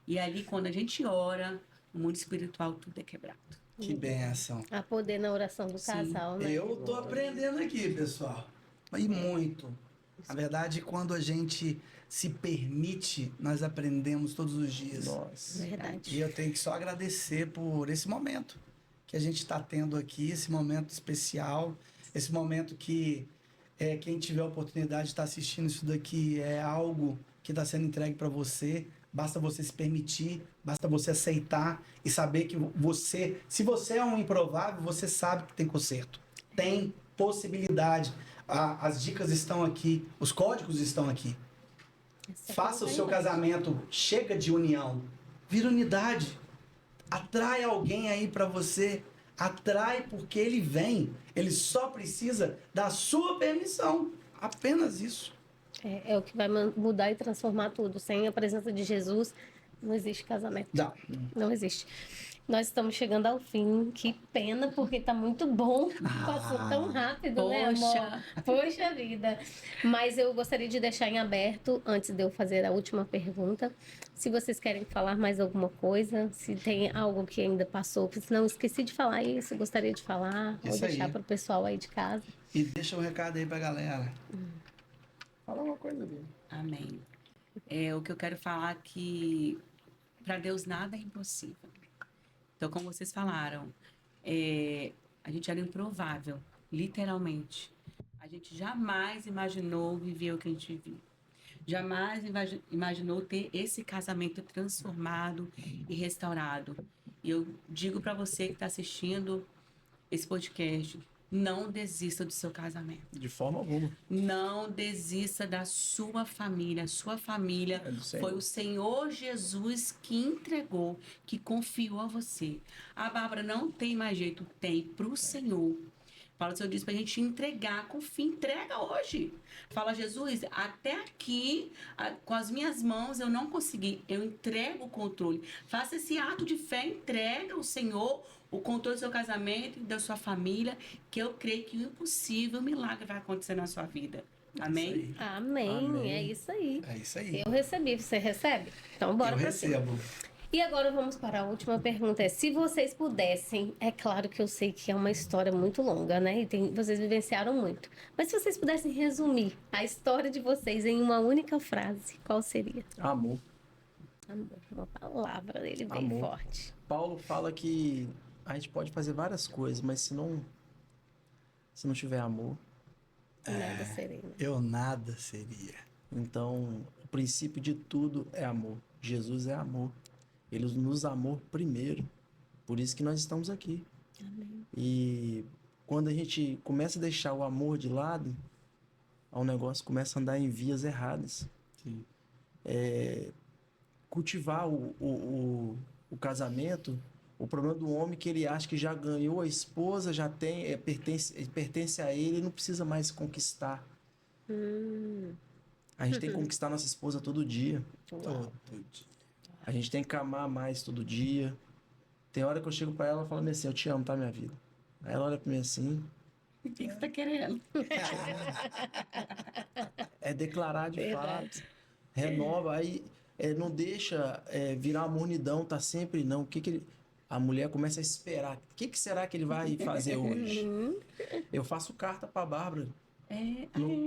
S3: E ali, quando a gente ora, no mundo espiritual, tudo é quebrado.
S2: Que bênção.
S1: A poder na oração do
S3: Sim.
S1: casal, né?
S2: Eu tô aprendendo aqui, pessoal. E muito. Na verdade, quando a gente se permite, nós aprendemos todos os dias.
S4: Nossa.
S1: Verdade.
S2: E eu tenho que só agradecer por esse momento que a gente está tendo aqui, esse momento especial, esse momento que quem tiver a oportunidade de estar assistindo isso daqui é algo que está sendo entregue para você. Basta você se permitir, basta você aceitar e saber que você, se você é um improvável, você sabe que tem conserto. Tem possibilidade. As dicas estão aqui, os códigos estão aqui. Faça o seu casamento, chega de união, vira unidade. Atrai alguém aí para você, atrai porque ele vem. Ele só precisa da sua permissão, apenas isso.
S1: É o que vai mudar e transformar tudo. Sem a presença de Jesus, não existe casamento.
S2: Não.
S1: Não existe. Nós estamos chegando ao fim. Que pena, porque tá muito bom. Passou tão rápido, né, amor? Poxa vida. Mas eu gostaria de deixar em aberto, antes de eu fazer a última pergunta, se vocês querem falar mais alguma coisa, se tem algo que ainda passou, se não esqueci de falar isso, gostaria de falar, ou
S2: Isso
S1: deixar
S2: aí.
S1: para o pessoal aí de casa.
S2: E deixa um recado aí pra galera.
S4: Fala uma coisa ali.
S3: Amém. O que eu quero falar é que para Deus nada é impossível. Então, como vocês falaram, a gente era improvável, literalmente. A gente jamais imaginou viver o que a gente vive. Jamais imaginou ter esse casamento transformado e restaurado. E eu digo para você que está assistindo esse podcast, não desista do seu casamento.
S4: De forma alguma.
S3: Não desista da sua família. Sua família
S4: É do Senhor.
S3: foi o Senhor Jesus que entregou, que confiou a você. A Bárbara não tem mais jeito, tem para o Senhor. Fala, o Senhor diz para a gente entregar, confia, entrega hoje. Fala, Jesus, até aqui, com as minhas mãos, eu não consegui. Eu entrego o controle. Faça esse ato de fé, entrega ao Senhor o controle do seu casamento e da sua família, que eu creio que o impossível, o milagre vai acontecer na sua vida. Amém?
S1: Amém.
S4: Amém.
S1: É isso aí.
S2: É isso aí.
S1: Eu recebi, você recebe? Então bora
S2: Eu
S1: pra cima.
S2: recebo.
S1: E agora vamos para a última pergunta. Se vocês pudessem, é claro que eu sei que é uma história muito longa, né? E vocês vivenciaram muito. Mas se vocês pudessem resumir a história de vocês em uma única frase, qual seria?
S4: Amor.
S1: Amor, uma palavra dele bem
S4: Amor.
S1: forte.
S4: Paulo fala que a gente pode fazer várias coisas, mas se não tiver amor,
S1: Nada sereno.
S2: Eu nada seria.
S4: então o princípio de tudo é amor. Jesus é amor. Ele nos amou primeiro. Por isso que nós estamos aqui.
S1: Amém.
S4: E quando a gente começa a deixar o amor de lado, o negócio começa a andar em vias erradas.
S2: Sim.
S4: Cultivar o casamento, o problema do homem é que ele acha que já ganhou a esposa, já tem, pertence a ele, não precisa mais conquistar. A gente tem que conquistar nossa esposa todo dia.
S2: Todo.
S4: A gente tem que amar mais todo dia. Tem hora que eu chego pra ela e falo assim, eu te amo, tá, minha vida? Aí ela olha pra mim assim,
S3: O que você tá querendo?
S4: é declarar de fato, renova, aí não deixa virar mornidão, tá sempre não. A mulher começa a esperar. O que será que ele vai fazer hoje? Eu faço carta pra Bárbara.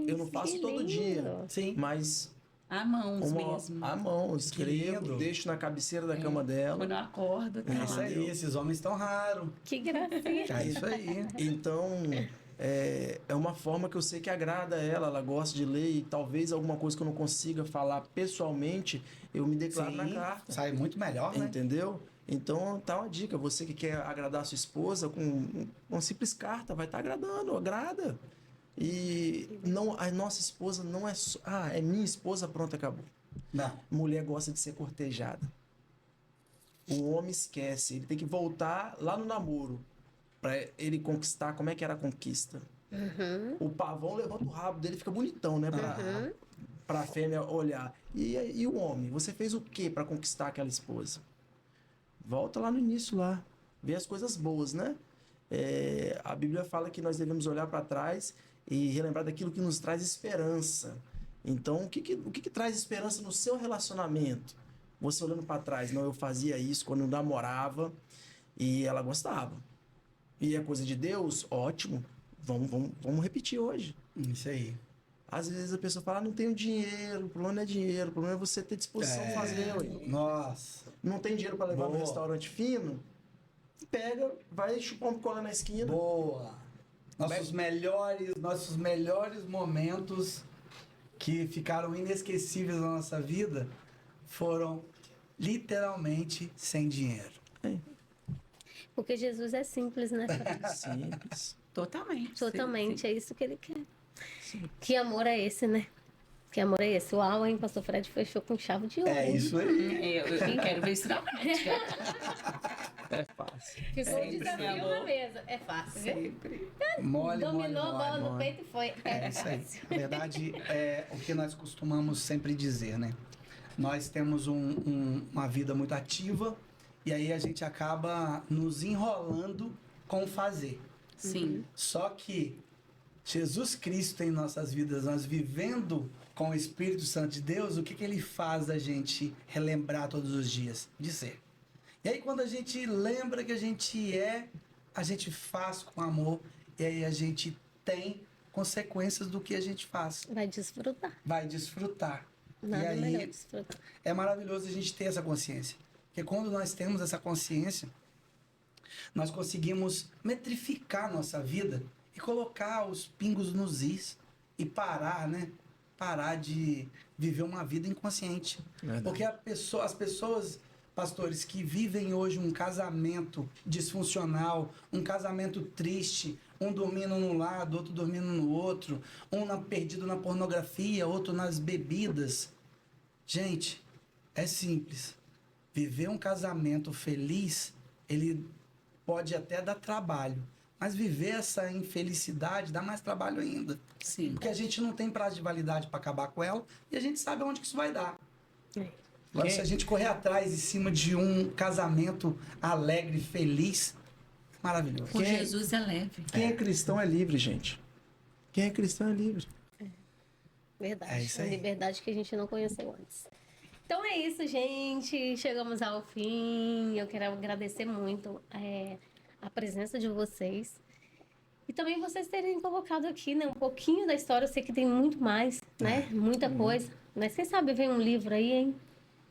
S4: Eu não faço
S1: que
S4: todo
S1: lindo.
S4: dia,
S2: Sim.
S4: mas
S3: A mãos mesmo.
S4: à mão, escrevo,
S2: lindo.
S4: deixo na cabeceira da cama dela.
S3: Quando eu acordo, tá
S2: É isso
S3: lá.
S2: aí, esses homens estão raros.
S1: Que gracinha.
S2: É isso aí.
S4: Então, é uma forma que eu sei que agrada ela gosta de ler e talvez alguma coisa que eu não consiga falar pessoalmente, eu me declaro na carta.
S2: Sai muito melhor, né?
S4: Entendeu? Então, tá uma dica. Você que quer agradar a sua esposa com uma simples carta, vai estar agradando, agrada. E não, a nossa esposa não é só... é minha esposa, pronto, acabou.
S2: Não.
S4: Mulher gosta de ser cortejada. O homem esquece. Ele tem que voltar lá no namoro para ele conquistar. Como é que era a conquista? O pavão levanta o rabo dele, fica bonitão, né? para a fêmea olhar. E o homem? Você fez o que para conquistar aquela esposa? Volta lá no início, lá. Vê as coisas boas, né? A Bíblia fala que nós devemos olhar para trás e relembrar daquilo que nos traz esperança. Então, o que traz esperança no seu relacionamento? Você olhando para trás, não, eu fazia isso quando eu namorava e ela gostava. E é coisa de Deus? Ótimo. Vamos repetir hoje.
S2: Isso aí.
S4: Às vezes a pessoa fala, não tenho dinheiro, o problema não é dinheiro, o problema é você ter disposição de fazer. Ué.
S2: Nossa.
S4: Não tem dinheiro para levar no restaurante fino? Pega, vai chupar um picolé na esquina.
S2: Boa. Nossos melhores momentos que ficaram inesquecíveis na nossa vida foram literalmente sem dinheiro.
S1: Porque Jesus é simples, né?
S4: Simples.
S3: Totalmente.
S1: Totalmente,
S3: Sim.
S1: é isso que ele quer. Que amor é esse, né? Que amor é esse? Uau, hein? Pastor Fred fechou com chave de ouro.
S2: É
S1: hein?
S2: isso aí.
S3: Eu quero ver isso na prática.
S4: É fácil.
S1: Ficou um
S3: Sempre,
S1: desafio
S3: meu
S1: na
S3: amor.
S1: mesa. É fácil, viu?
S3: Sempre.
S2: Mole,
S1: Dominou a bola no
S4: mole.
S1: peito e foi.
S2: É isso aí. Na verdade, é o que nós costumamos sempre dizer, né? Nós temos uma vida muito ativa e aí a gente acaba nos enrolando com o fazer.
S3: Sim.
S2: Só que Jesus Cristo em nossas vidas, nós vivendo com o Espírito Santo de Deus, o que ele faz da gente relembrar todos os dias? De ser. E aí quando a gente lembra que a gente faz com amor e aí a gente tem consequências do que a gente faz.
S1: Vai desfrutar.
S2: Vai desfrutar.
S1: Nada
S2: e aí
S1: melhor desfrutar.
S2: é maravilhoso a gente ter essa consciência. Porque quando nós temos essa consciência, nós conseguimos metrificar a nossa vida e colocar os pingos nos is e parar, né? Parar de viver uma vida inconsciente.
S4: Verdade.
S2: Porque as pessoas, pastores, que vivem hoje um casamento disfuncional, um casamento triste, um dormindo num lado, outro dormindo no outro, perdido na pornografia, outro nas bebidas. Gente, é simples. Viver um casamento feliz, ele pode até dar trabalho. Mas viver essa infelicidade dá mais trabalho ainda.
S3: Sim.
S2: Porque a gente não tem prazo de validade para acabar com ela e a gente sabe aonde que isso vai dar.
S1: É.
S2: Agora, se a gente correr atrás em cima de um casamento alegre, feliz, maravilhoso.
S3: Com Jesus é leve.
S4: Quem é cristão é livre, gente. Quem é cristão é livre.
S1: Verdade.
S2: É isso
S1: Uma
S2: aí.
S1: liberdade que a gente não conheceu antes. Então é isso, gente. Chegamos ao fim. Eu quero agradecer muito a presença de vocês. E também vocês terem colocado aqui, né, um pouquinho da história. Eu sei que tem muito mais, né? Muita coisa. Mas quem sabe vem um livro aí, hein?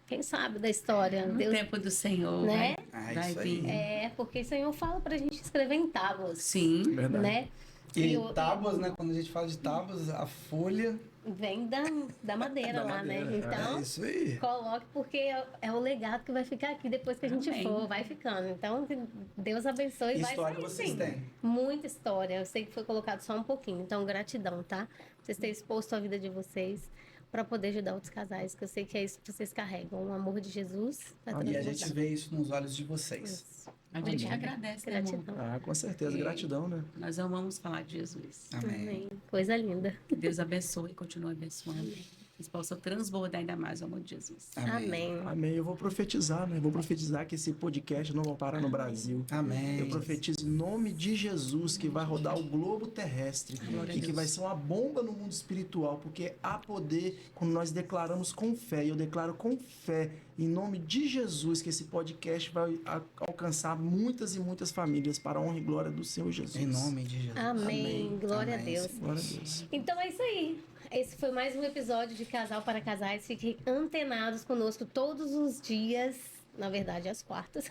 S1: Quem sabe da história?
S3: No tempo do Senhor,
S1: Né?
S3: vai
S2: Isso aí.
S3: vir.
S1: Porque o Senhor fala pra gente escrever em tábuas.
S3: Sim.
S4: Verdade.
S1: Né?
S2: E tábuas, né? Quando a gente fala de tábuas, a folha...
S1: Vem da madeira
S4: Da
S1: lá,
S4: madeira,
S1: né? Então,
S2: É isso aí.
S1: coloque, porque é o legado que vai ficar aqui depois que a gente
S3: Amém.
S1: for, vai ficando. Então, que Deus abençoe e vai
S2: História
S1: sair,
S2: vocês
S1: sim.
S2: têm?
S1: Muita história. Eu sei que foi colocado só um pouquinho. Então, gratidão, tá? Vocês terem exposto a vida de vocês para poder ajudar outros casais, que eu sei que é isso que vocês carregam. O amor de Jesus vai
S2: E a
S1: transbordar.
S2: gente vê isso nos olhos de vocês.
S1: Isso.
S3: A gente
S4: Amém.
S3: agradece, né, amor?
S1: Gratidão.
S4: Ah, com certeza.
S3: É.
S4: Gratidão, né?
S3: Nós amamos falar de Jesus.
S2: Amém.
S1: Amém. Coisa linda.
S3: Que Deus abençoe e continue abençoando. Que eles possam transbordar ainda mais o amor de Jesus.
S1: Amém.
S4: Amém. Eu vou profetizar, né? Vou profetizar que esse podcast não vai parar no Brasil.
S2: Amém.
S4: Eu profetizo em nome de Jesus que vai rodar o globo terrestre
S3: Glória a
S4: e que
S3: Deus.
S4: vai ser uma bomba no mundo espiritual, porque há poder quando nós declaramos com fé. E eu declaro com fé, em nome de Jesus, que esse podcast vai alcançar muitas e muitas famílias para a honra e glória do Senhor Jesus.
S2: Em nome de Jesus.
S1: Amém. Glória
S2: Amém,
S1: a Deus.
S4: Glória a Deus.
S1: Então é isso aí. Esse foi mais um episódio de Casal para Casais. Fiquem antenados conosco todos os dias, na verdade, às quartas,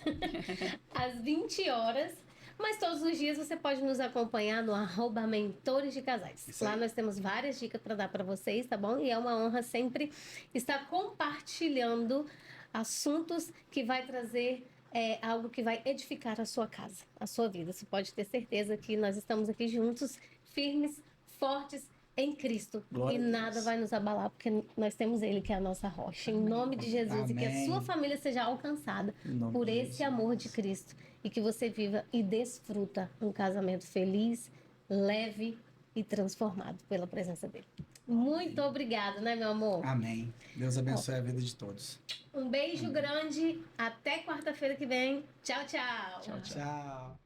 S1: às 20 horas. Mas todos os dias você pode nos acompanhar no @Mentores de Casais.
S2: Isso aí.
S1: Lá nós temos várias dicas para dar para vocês, tá bom? E é uma honra sempre estar compartilhando assuntos que vai trazer algo que vai edificar a sua casa, a sua vida. Você pode ter certeza que nós estamos aqui juntos, firmes, fortes em Cristo.
S4: Glória
S1: E
S4: a Deus.
S1: nada vai nos abalar, porque nós temos Ele, que é a nossa rocha. Em nome de Jesus. E que a
S2: Amém.
S1: sua família seja alcançada
S4: Em nome
S1: por
S4: de
S1: esse
S4: Jesus.
S1: amor de Cristo. E que você viva e desfruta um casamento feliz, leve e transformado pela presença dele. Muito obrigado, né, meu amor?
S2: Amém. Deus abençoe a vida de todos.
S1: Um beijo grande. Até quarta-feira que vem. Tchau, tchau.
S2: Tchau.